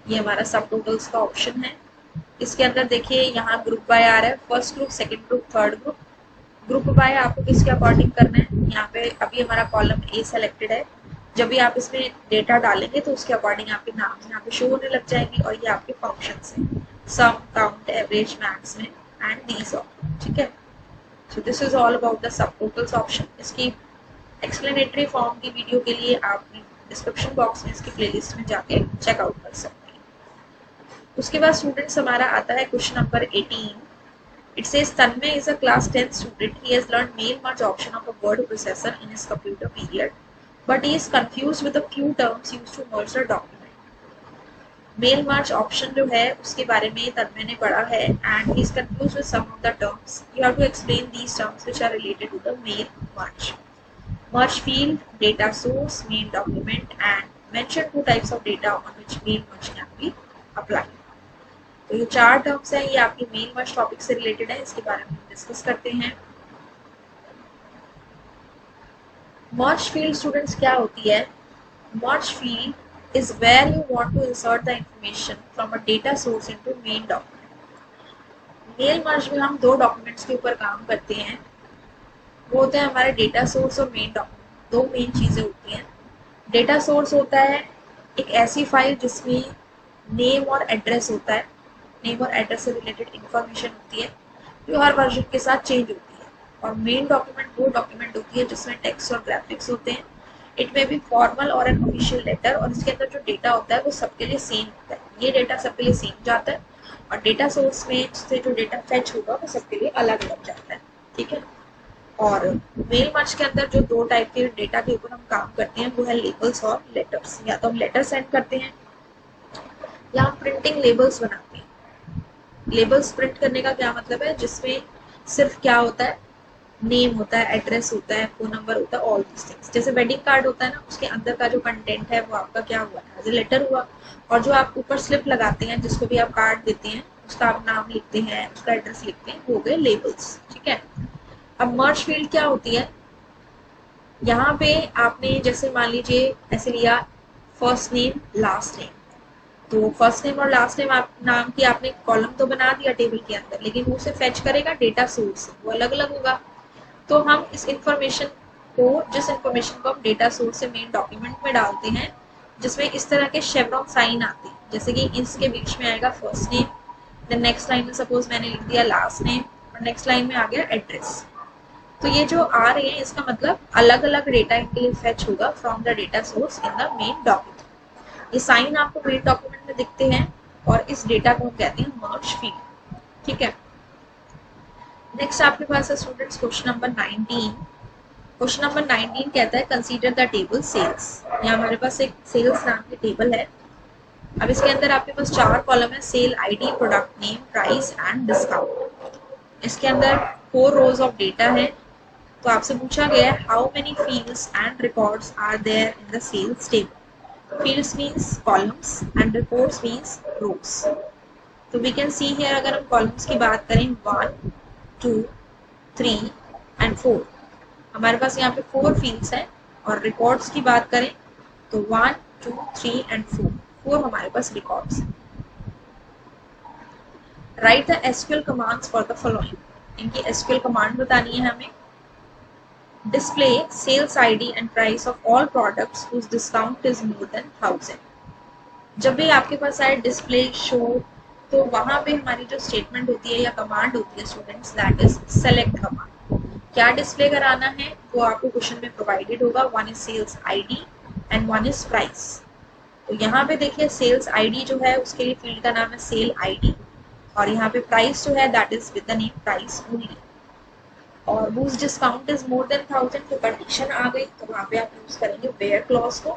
ये हमारा सब टोटल्स का ऑप्शन है। इसके अंदर देखिए यहाँ ग्रुप बाय आ रहा है, first group, second group, third group. Group by आपको किसके अकॉर्डिंग करना है, यहाँ पे अभी हमारा कॉलम ए सेलेक्टेड है, जब भी आप इसमें डेटा डालेंगे तो उसके अकॉर्डिंग आपके नाम यहाँ पे शो होने लग जाएंगे और ये आपके फंक्शंस हैं, सम, काउंट, एवरेज, मैक्स में एंड दीज ऑल। ठीक है, so this is all about the sub totals option. इसकी एक्सप्लेनेटरी फॉर्म की वीडियो के लिए आप डिस्क्रिप्शन बॉक्स में इसकी प्लेलिस्ट में जाके चेकआउट कर सकते हैं। उसके बाद स्टूडेंट्स हमारा आता है question number 18। It says Tanmay is a class 10 student. He has learned mail merge option of a word processor in his computer period, but he is confused with a few terms used to merge the document. Mail merge option जो है उसके बारे में तन्मय ने पढ़ा है and he is confused with some of the terms. You have to explain these terms which are related to the mail merge. Merge field, data source, main document and mention 2 types of data on which mail merge can be applied. तो ये 4 terms हैं, ये आपकी main मर्ज topic से related है, इसके बारे में हम डिस्कस करते हैं। मर्ज फील्ड स्टूडेंट्स क्या होती है? Merge field is where you want to insert the information from a data source into main document. Mail merge में हम 2 डॉक्यूमेंट्स के ऊपर काम करते हैं, वो होते हैं हमारे डेटा सोर्स और मेन डॉक्यूमेंट। 2 मेन चीजें होती हैं। डेटा सोर्स होता है एक ऐसी फाइल जिसमें नेम और एड्रेस होता है, नेम और एड्रेस से रिलेटेड इंफॉर्मेशन होती है जो हर वर्जन के साथ चेंज होती है। और मेन डॉक्यूमेंट वो डॉक्यूमेंट होती है जिसमें टेक्स्ट और ग्राफिक्स होते हैं। इट में बी फॉर्मल और एन ऑफिशियल लेटर, और इसके अंदर जो डेटा होता है वो सबके लिए सेम होता है। ये डेटा सबके लिए सेम जाता है और डेटा सोर्स में से जो डेटा फेच होगा वो सबके लिए अलग अलग जाता है। ठीक है। और मेल मर्ज के अंदर जो दो टाइप के डेटा के ऊपर हम काम करते हैं वो है लेबल्स और लेटर्स। या तो हम लेटर सेंड करते हैं या हम प्रिंटिंग लेबल्स बनाते हैं। लेबल्स प्रिंट करने का क्या मतलब है, जिसमें सिर्फ क्या होता है, नेम होता है, एड्रेस होता है, फोन नंबर होता है, ऑल दिस थिंग्स। जैसे वेडिंग कार्ड होता है ना, उसके अंदर का जो कंटेंट है वो आपका क्या हुआ, एज ए लेटर हुआ। और जो आप ऊपर स्लिप लगाते हैं, जिसको भी आप कार्ड देते हैं, उसका आप नाम लिखते हैं, उसका एड्रेस लिखते हैं, वो गए लेबल्स। ठीक है। अब मर्ज फील्ड क्या होती है, यहाँ पे आपने जैसे मान लीजिए ऐसे लिया फर्स्ट नेम लास्ट नेम, तो फर्स्ट नेम और लास्ट नेम आप नाम की आपने कॉलम तो बना दिया टेबल के अंदर, लेकिन वो उसे फेच करेगा डेटा सोर्स से, वो अलग अलग होगा। तो हम इस इंफॉर्मेशन को, जिस इंफॉर्मेशन को हम डेटा सोर्स से मेन डॉक्यूमेंट में डालते हैं, जिसमें इस तरह के शेवरॉन साइन आते हैं, जैसे कि इसके बीच में आएगा first name, then next line में सपोज मैंने लिख दिया लास्ट नेम, और नेक्स्ट लाइन में आ गया एड्रेस। तो ये जो आ रहे हैं इसका मतलब अलग अलग डेटा इनके लिए फेच होगा from the data source in the main document. ये साइन आपको मेन डॉक्यूमेंट में दिखते हैं और इस डेटा को हम कहते हैं मर्ज फील्ड। ठीक है। नेक्स्ट आपके पास है students question number 19। Question number 19 कहता है कंसीडर द टेबल सेल्स। यहाँ हमारे पास एक सेल्स नाम की टेबल है। अब इसके अंदर आपके पास 4 कॉलम है, sale ID, product name, price and discount. इसके अंदर 4 रोज ऑफ डेटा है। तो आपसे पूछा गया है how many fields and records are there in the sales table. Fields means columns and records means rows. तो वी कैन सी हियर, अगर हम कॉलम्स की बात करें 1 2 3 एंड 4, हमारे पास यहाँ पे 4 फील्ड्स हैं। और रिकॉर्ड्स की बात करें तो 1 2 3 एंड 4 हमारे पास रिकॉर्ड्स हैं। Right the SQL commands for the following. इनकी एसक्यूएल कमांड बतानी है हमें। Display sales ID and price of all products whose discount is more than 1000। जब भी आपके पास आए डिस्प्ले शो, तो वहां पे हमारी जो स्टेटमेंट होती है या कमांड होती है students, that is select command. क्या डिस्प्ले कराना है वो आपको क्वेश्चन में प्रोवाइडेड होगा। One is sales ID and one is price. तो यहाँ पे देखिए सेल्स आईडी जो है उसके लिए फील्ड का नाम है सेल आईडी, और यहाँ पे प्राइस जो है that is with the name price only. और whose discount is more than 1000, तो कंडीशन आ गई, तो वहां पे आप यूज करेंगे वेयर क्लॉज को।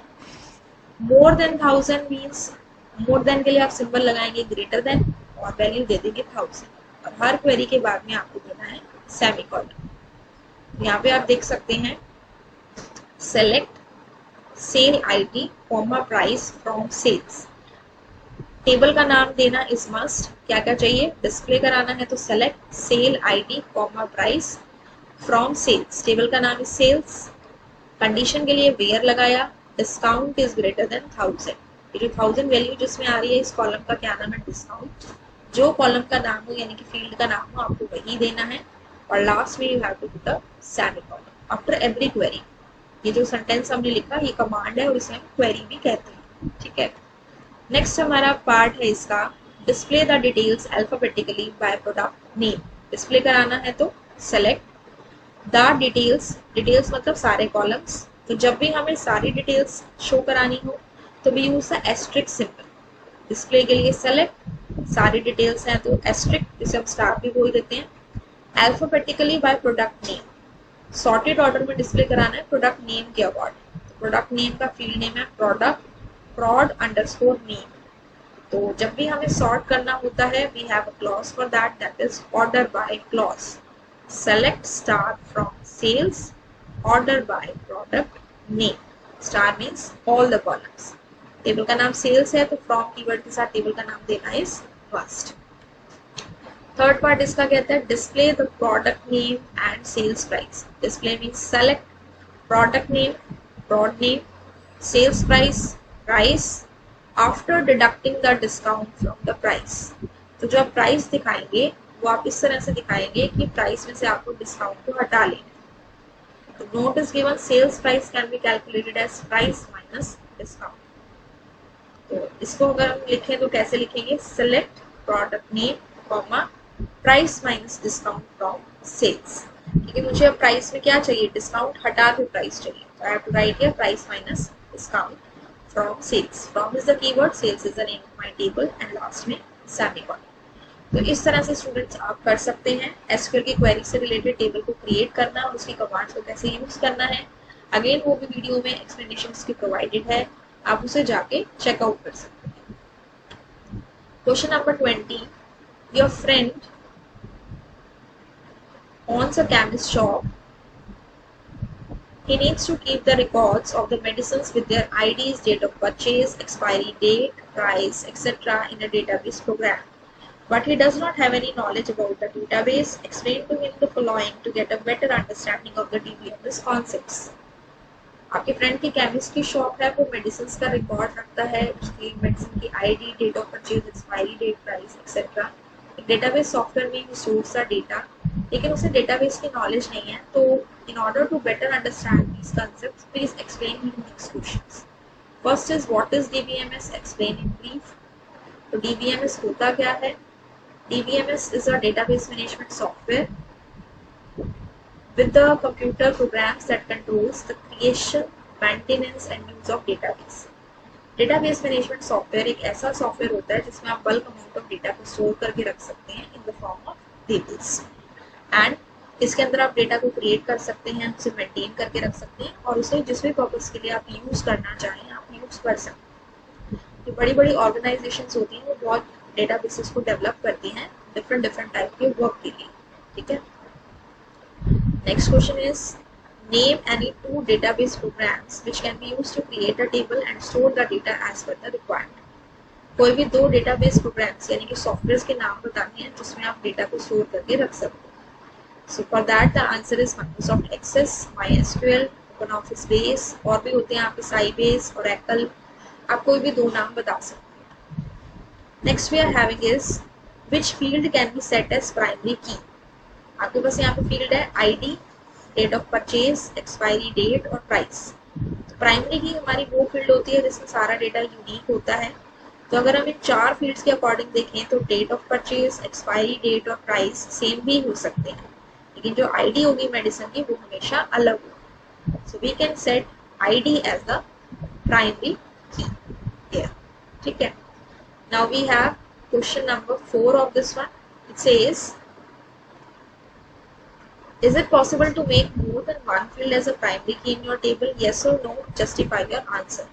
More than 1000 means more than के लिए आप सिंबल लगाएंगे ग्रेटर देन और वैल्यू दे देंगे 1000, और हर क्वेरी के बाद में आपको देना है सेमीकोलन। यहाँ पे आप देख सकते हैं select sale ID comma price from sales. Table का नाम देना इज मस्ट। क्या क्या चाहिए, डिस्प्ले कराना है तो select sale ID comma price from sales. Table का नाम इज सेल्स। कंडीशन के लिए वेयर लगाया, डिस्काउंट इज ग्रेटर देन 1000। ये जो 1000 वैल्यू जिसमें आ रही है इस कॉलम का क्या नाम है, डिस्काउंट। जो कॉलम का नाम हो यानी कि फील्ड का नाम हो आपको वही देना है। और लास्ट में you have to put a semicolon after every query. ये जो सेंटेंस हमने लिखा ये कमांड है और इसे हम क्वेरी भी कहते हैं। ठीक है। नेक्स्ट हमारा पार्ट है इसका, display the details alphabetically bye product name. Display कराना है तो सेलेक्ट द डिटेल्स, डिटेल्स मतलब सारे कॉलम्स। तो जब भी हमें सारी डिटेल्स शो करानी हो तो भी use the asterisk symbol. Display के लिए सेलेक्ट, सारी डिटेल्स हैं तो एस्ट्रिक, जिसे हम स्टार भी बोल देते हैं। Alphabetically bye product name, sorted order में डिस्प्ले कराना है प्रोडक्ट नेम के अकॉर्डिंग। तो प्रोडक्ट नेम का फील्ड नेम है प्रोडक्ट prod underscore name। तो जब भी हमें सॉर्ट करना होता है we have a clause for that, that is order by clause. Select star from sales, order by product name. Star means all the columns. Table का नाम सेल्स है तो फ्रॉम कीवर्ड के साथ टेबल का नाम देना इज मस्ट। थर्ड पार्ट इसका कहता है display the product name and sales price. Display means select product name, prod name, sales price, price after deducting the discount from the price. तो जो आप प्राइस दिखाएंगे वो आप इस तरह से दिखाएंगे कि प्राइस में से आपको डिस्काउंट को हटा लेना। तो note is given sales price can be calculated as price minus discount. तो इसको अगर हम लिखें तो कैसे लिखेंगे, select product name comma price minus discount from sales. क्योंकि मुझे अब प्राइस में क्या चाहिए, डिस्काउंट हटा के प्राइस चाहिए, तो I have to write here price minus discount from sales. From is the keyword, sales is the name of my table and last में सेमीकोलन। तो इस तरह से स्टूडेंट्स आप कर सकते हैं एसक्यूएल की क्वेरी से रिलेटेड टेबल को क्रिएट करना और उसकी कमांड्स को कैसे यूज करना है। अगेन वो भी वीडियो में एक्सप्लेनेशन की प्रोवाइडेड है, आप उसे जाके चेकआउट कर सकते हैं। Question number 20, your friend owns a chemist shop. He needs to keep the records of the medicines with their IDs, date of purchase, expiry date, price, etc. in a database program. But he does not have any knowledge about the database. Explain to him the following to get a better understanding of the DBMS concepts. आपके friend की chemist की shop है, वो medicine का record रखता है, उसकी medicine की ID, date of purchase, expiry date, price etcetera. Database software में ही स्टोर्स द डेटा, लेकिन उसे डेटाबेस की नॉलेज नहीं है। तो in order to better understand these concepts, please explain him next questions. First is what is DBMS, explain in brief. तो DBMS होता क्या है? DBMS is a database management software with the computer programs that controls the creation, maintenance and use of database. Database management software एक ऐसा software होता है जिसमें आप बल्क अमाउंट ऑफ डेटा को स्टोर करके रख सकते हैं in the form of tables, and इसके अंदर आप डेटा को क्रिएट कर सकते हैं, उसे मेंटेन करके रख सकते हैं और उसे जिस भी पर्पस के लिए आप यूज करना चाहें आप यूज कर सकते हैं। जो बड़ी बड़ी ऑर्गेनाइजेशंस होती हैं वो बहुत डेटाबेसेस को डेवलप करती हैं डिफरेंट टाइप के वर्क के लिए, ठीक है। Next question is, name any two database programs which can be used to create a table and store the data as per the requirement. कोई भी दो डेटाबेस प्रोग्राम्स यानी कि सॉफ्टवेयर के नाम बताने हैं जिसमें आप डेटा को स्टोर करके रख सकते हैं। So for that the answer is Microsoft Access, MySQL, OpenOffice base, और भी होते हैं आपके साइबेस, ओरेकल, आप कोई भी दो नाम बता सकते हैं। Next we are having is, which field can be set as primary key. आपके पास यहाँ पे फील्ड है ID, date of purchase, expiry date और प्राइस। तो प्राइमरी की हमारी वो फील्ड होती है जिसमें सारा डेटा यूनिक होता है। तो अगर हम इन चार फील्ड्स के अकॉर्डिंग देखें तो date of purchase, expiry date और प्राइस सेम भी हो सकते हैं, लेकिन जो आईडी होगी मेडिसिन की वो हमेशा अलग होगी। So we can set ID as the primary key here, ठीक है। Now we have question number 4 of this one. It says, is it possible to make more than one field as a primary key in your table? Yes or no? Justify your answer.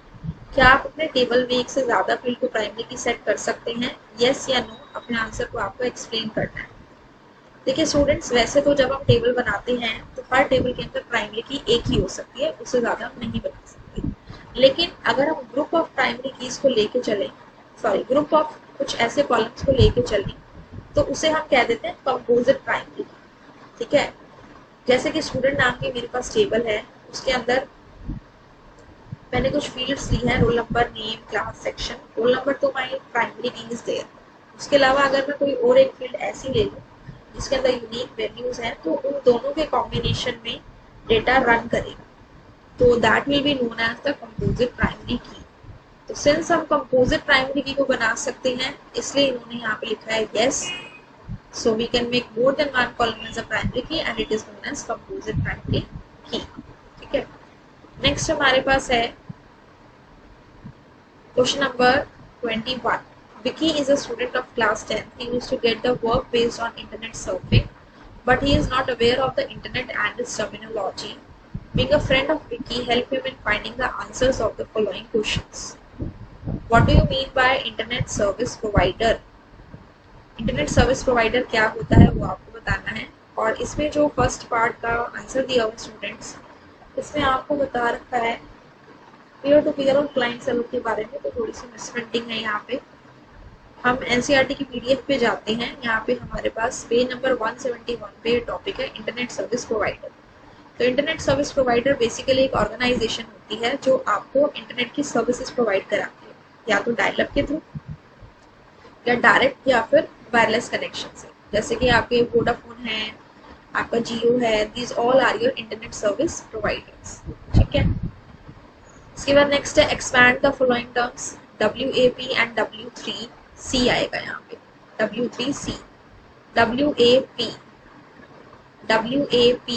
क्या आप अपने table में एक से ज्यादा field को primary की set कर सकते हैं? यस या नो, अपने आंसर को आपको एक्सप्लेन करना है। देखिए स्टूडेंट्स, वैसे तो जब हम टेबल बनाते हैं तो हर टेबल के अंदर प्राइमरी की एक ही हो सकती है, उससे ज्यादा हम नहीं बना सकते। लेकिन अगर हम ग्रुप ऑफ प्राइमरी कीज को लेके चलें, ग्रुप ऑफ कुछ ऐसे कॉलम्स को लेके चलें, तो उसे हम कह देते हैं कंपोजिट प्राइमरी की, ठीक है। जैसे कि स्टूडेंट नाम की मेरे पास टेबल है, उसके अंदर मैंने कुछ फील्ड्स ली हैं, roll number, name, class, section. Roll number तो माई प्राइमरी की इज देयर। उसके अलावा अगर मैं कोई और एक फील्ड ऐसी ले लूँ जिसके अंदर यूनिक वैल्यूज हैं, तो उन दोनों के कॉम्बिनेशन में डेटा रन करेगा, तो that will be known as the composite primary key. तो सिंस हम कंपोजिट प्राइमरी की को बना सकते हैं, इसलिए इन्होंने यहाँ पे लिखा है yes, so we can make more than one column as a primary key and it is known as composite primary key, ठीक है। नेक्स्ट हमारे पास है question number 21. Vicky is a student of class 10. He used to get the work based on internet surfing, but he is not aware of the internet and its terminology. Being a friend of Vicky, help him in finding the answers of the following questions. What do you mean by internet service provider? Internet service provider क्या होता है वो आपको बताना है। और इसमें जो फर्स्ट पार्ट का आंसर दिया हुआ स्टूडेंट्स, इसमें आपको बता रखा है पीयर टू पीयर और क्लाइंट सर्वर के बारे में, तो थोड़ी सी मिसप्रिंटिंग है यहाँ पे। हम एनसीईआरटी की पीडीएफ पे जाते हैं, यहाँ पे हमारे पास पेज नंबर 171 पे टॉपिक है इंटरनेट सर्विस प्रोवाइडर। तो इंटरनेट सर्विस प्रोवाइडर बेसिकली एक ऑर्गेनाइजेशन होती है जो आपको इंटरनेट की सर्विसेज प्रोवाइड कराती है, या तो डायल अप के थ्रू या डायरेक्ट या फिर वायरलेस कनेक्शन से, जैसे कि आपके वोडाफोन है, आपका जियो है, these all are your internet service providers, ठीक है। इसके बाद नेक्स्ट है expand the following terms, WAP and W3C आएगा यहाँ पे, W3C, WAP WAP,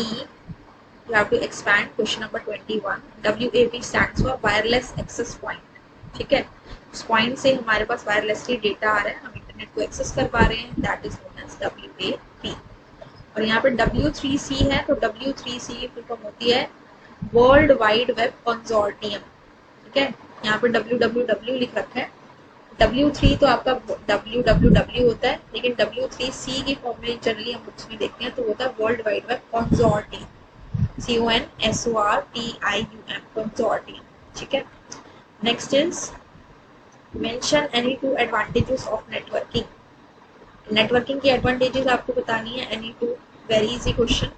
you have to expand question number 21. WAP stands for wireless access point. ठीक है, उस पॉइंट से हमारे पास वायरलेसली डेटा आ रहा है, हम इंटरनेट को एक्सेस कर पा रहे हैं, that is known as WAP. और यहाँ पे W3C है, तो W3C की फुल फॉर्म होती है वर्ल्ड वाइड वेब कंसोर्टियम. ठीक है, यहाँ पे www लिख रखा है. W3 तो आपका www होता है, लेकिन W3C की फॉर्म में जनरली हम बुक्स में देखते हैं तो होता है world wide web consortium. CONSORTIUM, consortium. ठीक है, next is mention any 2 advantages of networking. Networking की एडवांटेजेस आपको बतानी है. Any 2, very easy question.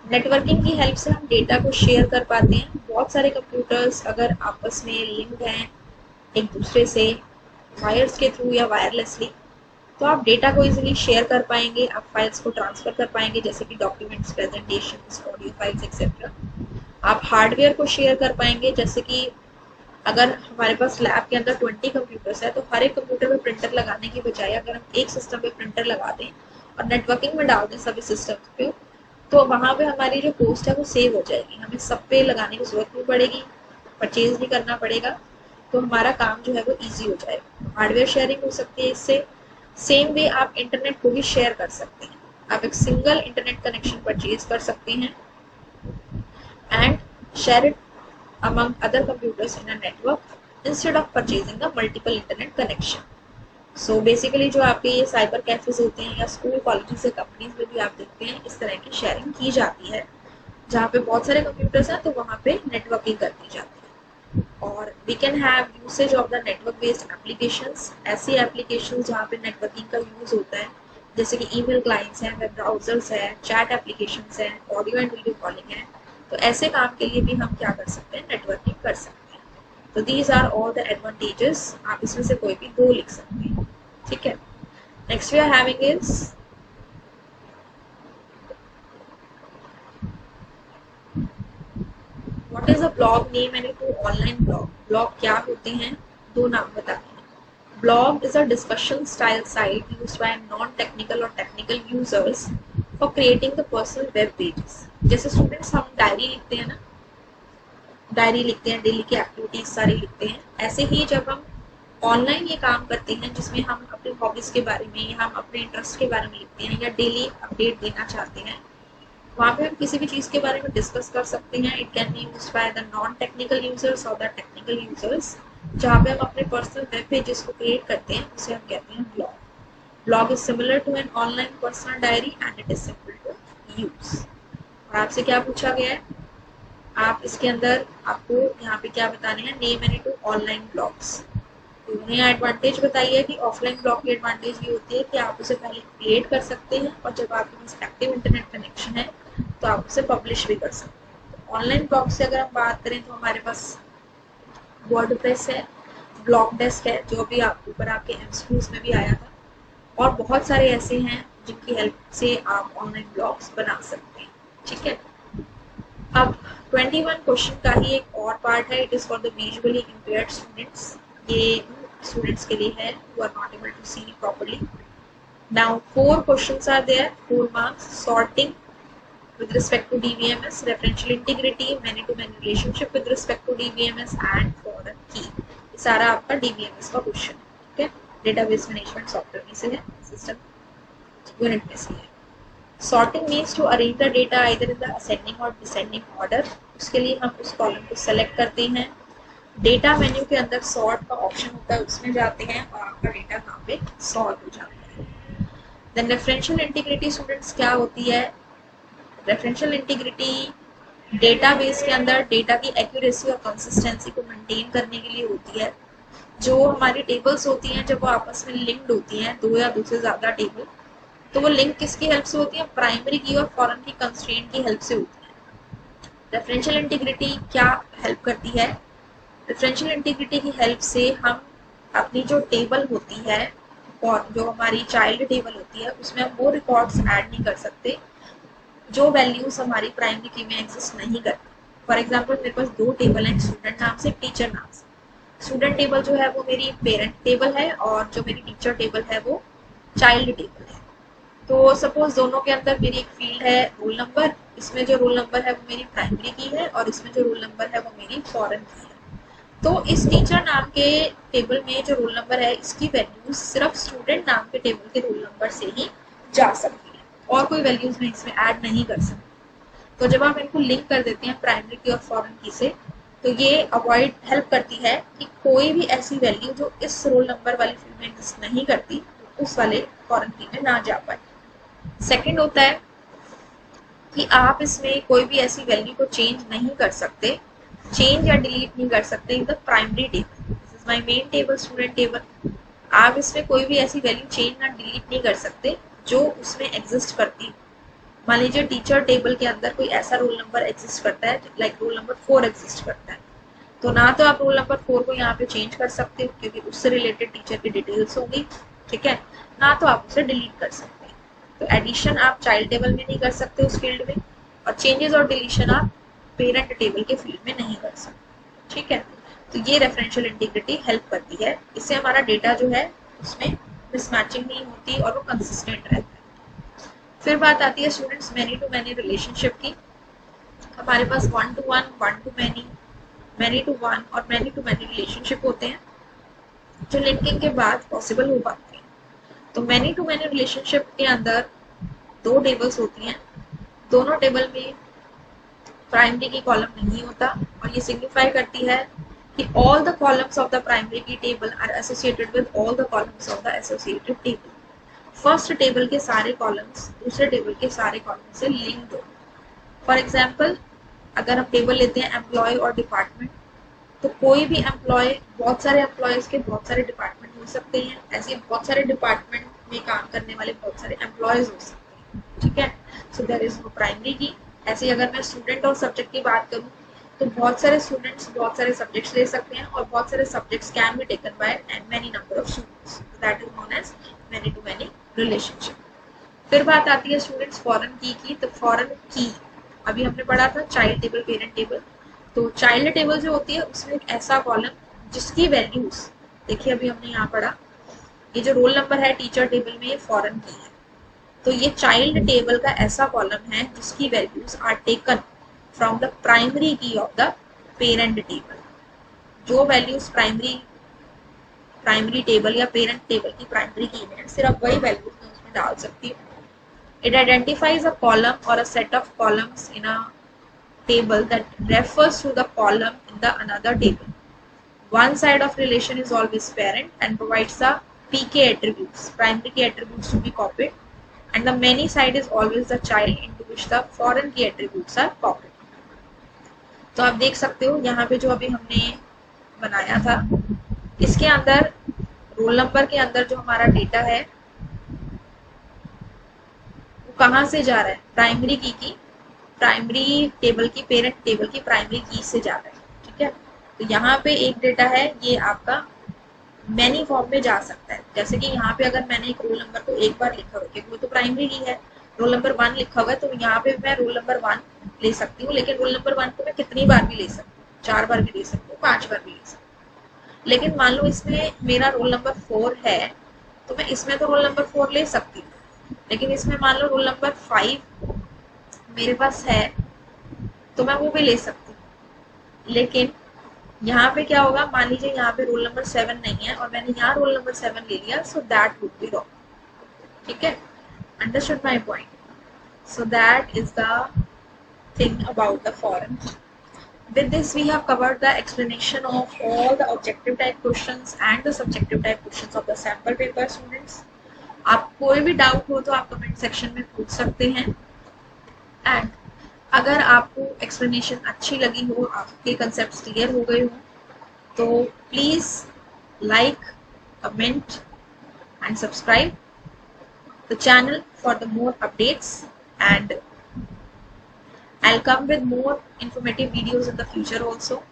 Networking की हेल्प से हम डेटा को शेयर कर पाते हैं. बहुत सारे कंप्यूटर्स अगर आपस में लिंक हैं एक दूसरे से वायर्स के थ्रू या वायरलेसली, तो आप डेटा को इजीली शेयर कर पाएंगे, आप फाइल्स को ट्रांसफर कर पाएंगे, जैसे कि documents, presentations, audio files etcetera. आप हार्डवेयर को शेयर कर पाएंगे, जैसे कि अगर हमारे पास लैब के अंदर 20 कंप्यूटर्स है, तो हर एक कंप्यूटर पे प्रिंटर लगाने की बजाय अगर हम एक सिस्टम पे प्रिंटर लगा दें और नेटवर्किंग में डाल दें सभी सिस्टम्स पे, तो वहाँ पे हमारी जो कॉस्ट है वो सेव हो जाएगी. हमें सब पे लगाने की जरूरत नहीं पड़ेगी, परचेज नहीं करना पड़ेगा, तो हमारा काम जो है वो ईजी हो जाएगा. हार्डवेयर शेयरिंग हो सकती है इससे. सेम वे आप इंटरनेट को भी शेयर कर सकते हैं. आप एक सिंगल इंटरनेट कनेक्शन परचेज कर सकते हैं and share it among other computers in a network instead of purchasing the multiple internet connection. So basically जो आपके ये साइबर कैफेज होते हैं या स्कूल, कॉलेज से कंपनीज में भी आप देखते हैं इस तरह की शेयरिंग की जाती है, जहाँ पे बहुत सारे कंप्यूटर्स हैं तो वहाँ पे नेटवर्किंग कर दी जाती है. और we can have usage of the network based applications. ऐसी एप्लीकेशंस जहाँ पे नेटवर्किंग का यूज होता है, जैसे कि ईमेल क्लाइंट्स हैं, वेब ब्राउजर्स हैं, चैट एप्लीकेशंस हैं, ऑडियो एंड वीडियो कॉलिंग है. तो ऐसे काम के लिए भी हम क्या कर सकते हैं, नेटवर्किंग कर सकते हैं. तो these are all the advantages. आप इसमें से कोई भी 2 लिख सकते हैं. ठीक है, next we are having is what is a blog name and two online blog. Blog क्या होते हैं, 2 नाम बताते हैं. Blog is a discussion style site used by non technical और technical users for creating the personal web pages. जैसे students हम diary लिखते हैं ना, डायरी लिखते हैं, डेली की एक्टिविटीज सारी लिखते हैं, ऐसे ही जब हम ऑनलाइन ये काम करते हैं जिसमें हम अपने हॉबीज के बारे में या हम अपने इंटरेस्ट के बारे में लिखते हैं या डेली अपडेट देना चाहते हैं, वहाँ पे हम किसी भी चीज़ के बारे में डिस्कस कर सकते हैं. It can be used by the non technical users और द टेक्निकल यूजर्स. जहाँ पे हम अपने पर्सनल वेब पेजेस को क्रिएट करते हैं उसे हम कहते हैं blog. Blog is similar to an online personal diary and it is simple to use. और आपसे क्या पूछा गया है, आप इसके अंदर आपको यहाँ पे क्या बताने हैं, नेम एनी 2 ऑनलाइन ब्लॉग्स. उन्हें एडवांटेज बताइए कि ऑफलाइन ब्लॉग की एडवांटेज ये होती है कि आप उसे पहले क्रिएट कर सकते हैं और जब आपके पास एक्टिव इंटरनेट कनेक्शन है तो आप उसे पब्लिश भी कर सकते हैं. ऑनलाइन ब्लॉग से अगर हम बात करें तो हमारे पास वर्डप्रेस है, ब्लॉग डेस्क है, जो भी आप ऊपर आपके एमसीक्यूज में भी आया था, और बहुत सारे ऐसे हैं जिनकी हेल्प से आप ऑनलाइन ब्लॉग्स बना सकते हैं. ठीक है, अब 21 क्वेश्चन का ही एक और पार्ट है. It is for the visually impaired students. ये स्टूडेंट्स के लिए है who are not able to see properly. Now 4 questions are there, 4 marks. Sorting with respect to DBMS, referential integrity, many-to-many relationship with respect to DBMS and foreign key. ये सारा आपका DBMS का question है. ठीक है, डेटाबेस मैनेजमेंट सॉफ्टवेयर में से है, सिस्टम यूनिट में से है. Sorting means to arrange the data either in the ascending or descending order. उसके लिए हम उस कॉलम को सेलेक्ट करते हैं. डेटा मेन्यू के अंदर सॉर्ट का ऑप्शन होता है, उसमें जाते हैं और आपका डेटा वहाँ पे सॉर्ट हो जाता है. देन रेफरेंशियल इंटीग्रिटी स्टूडेंट्स क्या होती है. रेफरेंशियल इंटीग्रिटी डेटाबेस के अंदर डेटा की एक्यूरेसी और कंसिस्टेंसी को मेंटेन करने के लिए होती है. जो हमारी टेबल्स होती हैं जब वो आपस में लिंक्ड होती हैं, 2 या 2 से ज़्यादा टेबल, तो वो लिंक किसकी हेल्प से होती है, प्राइमरी की और फॉरेन की कंस्ट्रेंट की हेल्प से होती है. रेफरेंशियल इंटीग्रिटी क्या हेल्प करती है, रेफरेंशियल इंटीग्रिटी की हेल्प से हम अपनी जो टेबल होती है और जो हमारी चाइल्ड टेबल होती है उसमें हम वो रिकॉर्ड्स ऐड नहीं कर सकते जो वैल्यूज हमारी प्राइमरी की में एग्जिस्ट नहीं करती. फॉर एग्जांपल मेरे पास 2 टेबल हैं, स्टूडेंट नाम से, टीचर नाम से. स्टूडेंट टेबल जो है वो मेरी पेरेंट टेबल है और जो मेरी टीचर टेबल है वो चाइल्ड टेबल है. तो सपोज दोनों के अंदर मेरी एक फील्ड है रोल नंबर, इसमें जो रोल नंबर है वो मेरी प्राइमरी की है और इसमें जो रोल नंबर है वो मेरी फॉरेन की है। तो इस टीचर नाम के टेबल में जो रोल नंबर है इसकी वैल्यूज सिर्फ स्टूडेंट नाम के टेबल के रोल नंबर से ही जा सकती है और कोई वैल्यूज मैं इसमें ऐड नहीं कर सकती। तो जब आप इनको लिंक कर देते हैं प्राइमरी की और फॉरेन की से, तो ये अवॉइड हेल्प करती है कि कोई भी ऐसी वैल्यू जो इस रोल नंबर वाली फील्ड में एग्जिस्ट नहीं करती उस वाले फॉरेन की में ना जा पाए। सेकंड होता है कि आप इसमें कोई भी ऐसी वैल्यू को चेंज नहीं कर सकते, चेंज या डिलीट नहीं कर सकते in the primary table. This is my main table, student table. आप इसमें कोई भी ऐसी वैल्यू चेंज या डिलीट नहीं कर सकते जो उसमें एग्जिस्ट करती। मान लीजिए टीचर टेबल के अंदर कोई ऐसा रोल नंबर एग्जिस्ट करता है, लाइक रोल नंबर 4 एग्जिस्ट करता है, तो ना तो आप रोल नंबर 4 को यहाँ पे चेंज कर सकते हो क्योंकि उससे रिलेटेड टीचर की डिटेल्स होंगी, ठीक है, ना तो आप उसे डिलीट कर सकते हैं। तो एडिशन आप चाइल्ड टेबल में नहीं कर सकते उस फील्ड में, और चेंजेस और डिलीशन आप पेरेंट टेबल के फील्ड में नहीं कर सकते, ठीक है। तो ये रेफरेंशियल इंटीग्रिटी हेल्प करती है, इससे हमारा डेटा जो है उसमें मिसमैचिंग नहीं होती और वो कंसिस्टेंट रहता है। फिर बात आती है students many to many relationship की। हमारे पास 1 to 1, 1 to मैनी टू 1 और मैनी टू मैनी रिलेशनशिप होते हैं जो लिंकिंग के बाद पॉसिबल हो पाते हैं। तो मैनी टू मैनी रिलेशनशिप के अंदर दो टेबल्स होती हैं, दोनों टेबल में प्राइमरी की कॉलम नहीं होता और ये सिग्निफाई करती है कि all the columns of the primary key table are associated with all the columns of the associated table. First table के सारे कॉलम्स दूसरे टेबल के सारे कॉलम से लिंक्ड हो। फॉर एग्जाम्पल अगर हम टेबल लेते हैं एम्प्लॉय और डिपार्टमेंट, तो कोई भी एम्प्लॉय, बहुत सारे एम्प्लॉयज के बहुत सारे डिपार्टमेंट हो सकते हैं, ऐसे बहुत सारे डिपार्टमेंट में काम करने वाले बहुत सारे एम्प्लॉयज हो सकते हैं, ठीक है। So there is no primary key. ऐसे अगर मैं स्टूडेंट और सब्जेक्ट की बात करूँ तो बहुत सारे स्टूडेंट्स बहुत सारे सब्जेक्ट्स ले सकते हैं और बहुत सारे subjects can be taken by many number of students, that is known as many to many relationship. फिर बात आती है स्टूडेंट्स फॉरेन की। तो फॉरेन की अभी हमने पढ़ा था चाइल्ड टेबल पेरेंट टेबल। तो चाइल्ड टेबल जो होती है उसमें एक ऐसा कॉलम जिसकी वैल्यूज, देखिए अभी हमने यहाँ पढ़ा, ये जो रोल नंबर है टीचर टेबल में ये फॉरेन की है, तो ये चाइल्ड टेबल का ऐसा कॉलम है जिसकी values are taken from the primary key of the parent table. जो वैल्यूज प्राइमरी टेबल या पेरेंट टेबल की प्राइमरी की है सिर्फ वही वैल्यूज मैं उसमें डाल सकती हूँ। It identifies a column or a set of columns in a table that refers to the column in the another table. One side of relation is always parent and provides the PK attributes, primary key attributes to be copied, and the many side is always the child into which the foreign key attributes are copied. तो आप देख सकते हो यहाँ पे जो अभी हमने बनाया था इसके अंदर रोल नंबर के अंदर जो हमारा डेटा है कहाँ से जा रहा है, प्राइमरी की प्राइमरी टेबल की पेरेंट टेबल की प्राइमरी की से जा रहा है, ठीक है। तो यहाँ पे एक डेटा है ये आपका मैनी फॉर्म में जा सकता है, जैसे कि यहाँ पे अगर मैंने एक रोल नंबर को एक बार लिखा हुआ है वो तो प्राइमरी की है, रोल नंबर 1 लिखा हुआ है तो यहाँ पे मैं रोल नंबर 1 ले सकती हूँ, लेकिन रोल नंबर 1 को मैं कितनी बार भी ले सकती हूँ, 4 बार भी ले सकती हूँ, 5 बार भी ले सकती हूँ। लेकिन मान लो इसमें मेरा रोल नंबर 4 है तो मैं इसमें तो रोल नंबर 4 ले सकती हूँ, लेकिन इसमें मान लो रोल नंबर 5 मेरे पास है तो मैं वो भी ले सकती हूँ। लेकिन यहाँ पे क्या होगा, मान लीजिए यहाँ पे रोल नंबर 7 नहीं है और मैंने यहाँ रोल नंबर 7 ले लिया, so that would be wrong, ठीक है। Understood my point? So that is the thing about the foreign की। With this we have covered the explanation of all the objective type questions and the subjective type questions of the sample paper students. आप कोई भी doubt हो तो आप comment section में पूछ सकते हैं, एंड अगर आपको एक्सप्लेनेशन अच्छी लगी हो, आपके कंसेप्ट क्लियर हो गए हो, तो please like, comment and subscribe the channel for the more updates, and I'll come with more informative videos in the future also.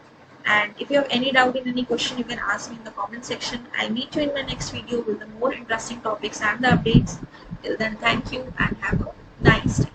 And if you have any doubt in any question, you can ask me in the comment section. I'll meet you in my next video with the more interesting topics and the updates. Till then, thank you and have a nice day.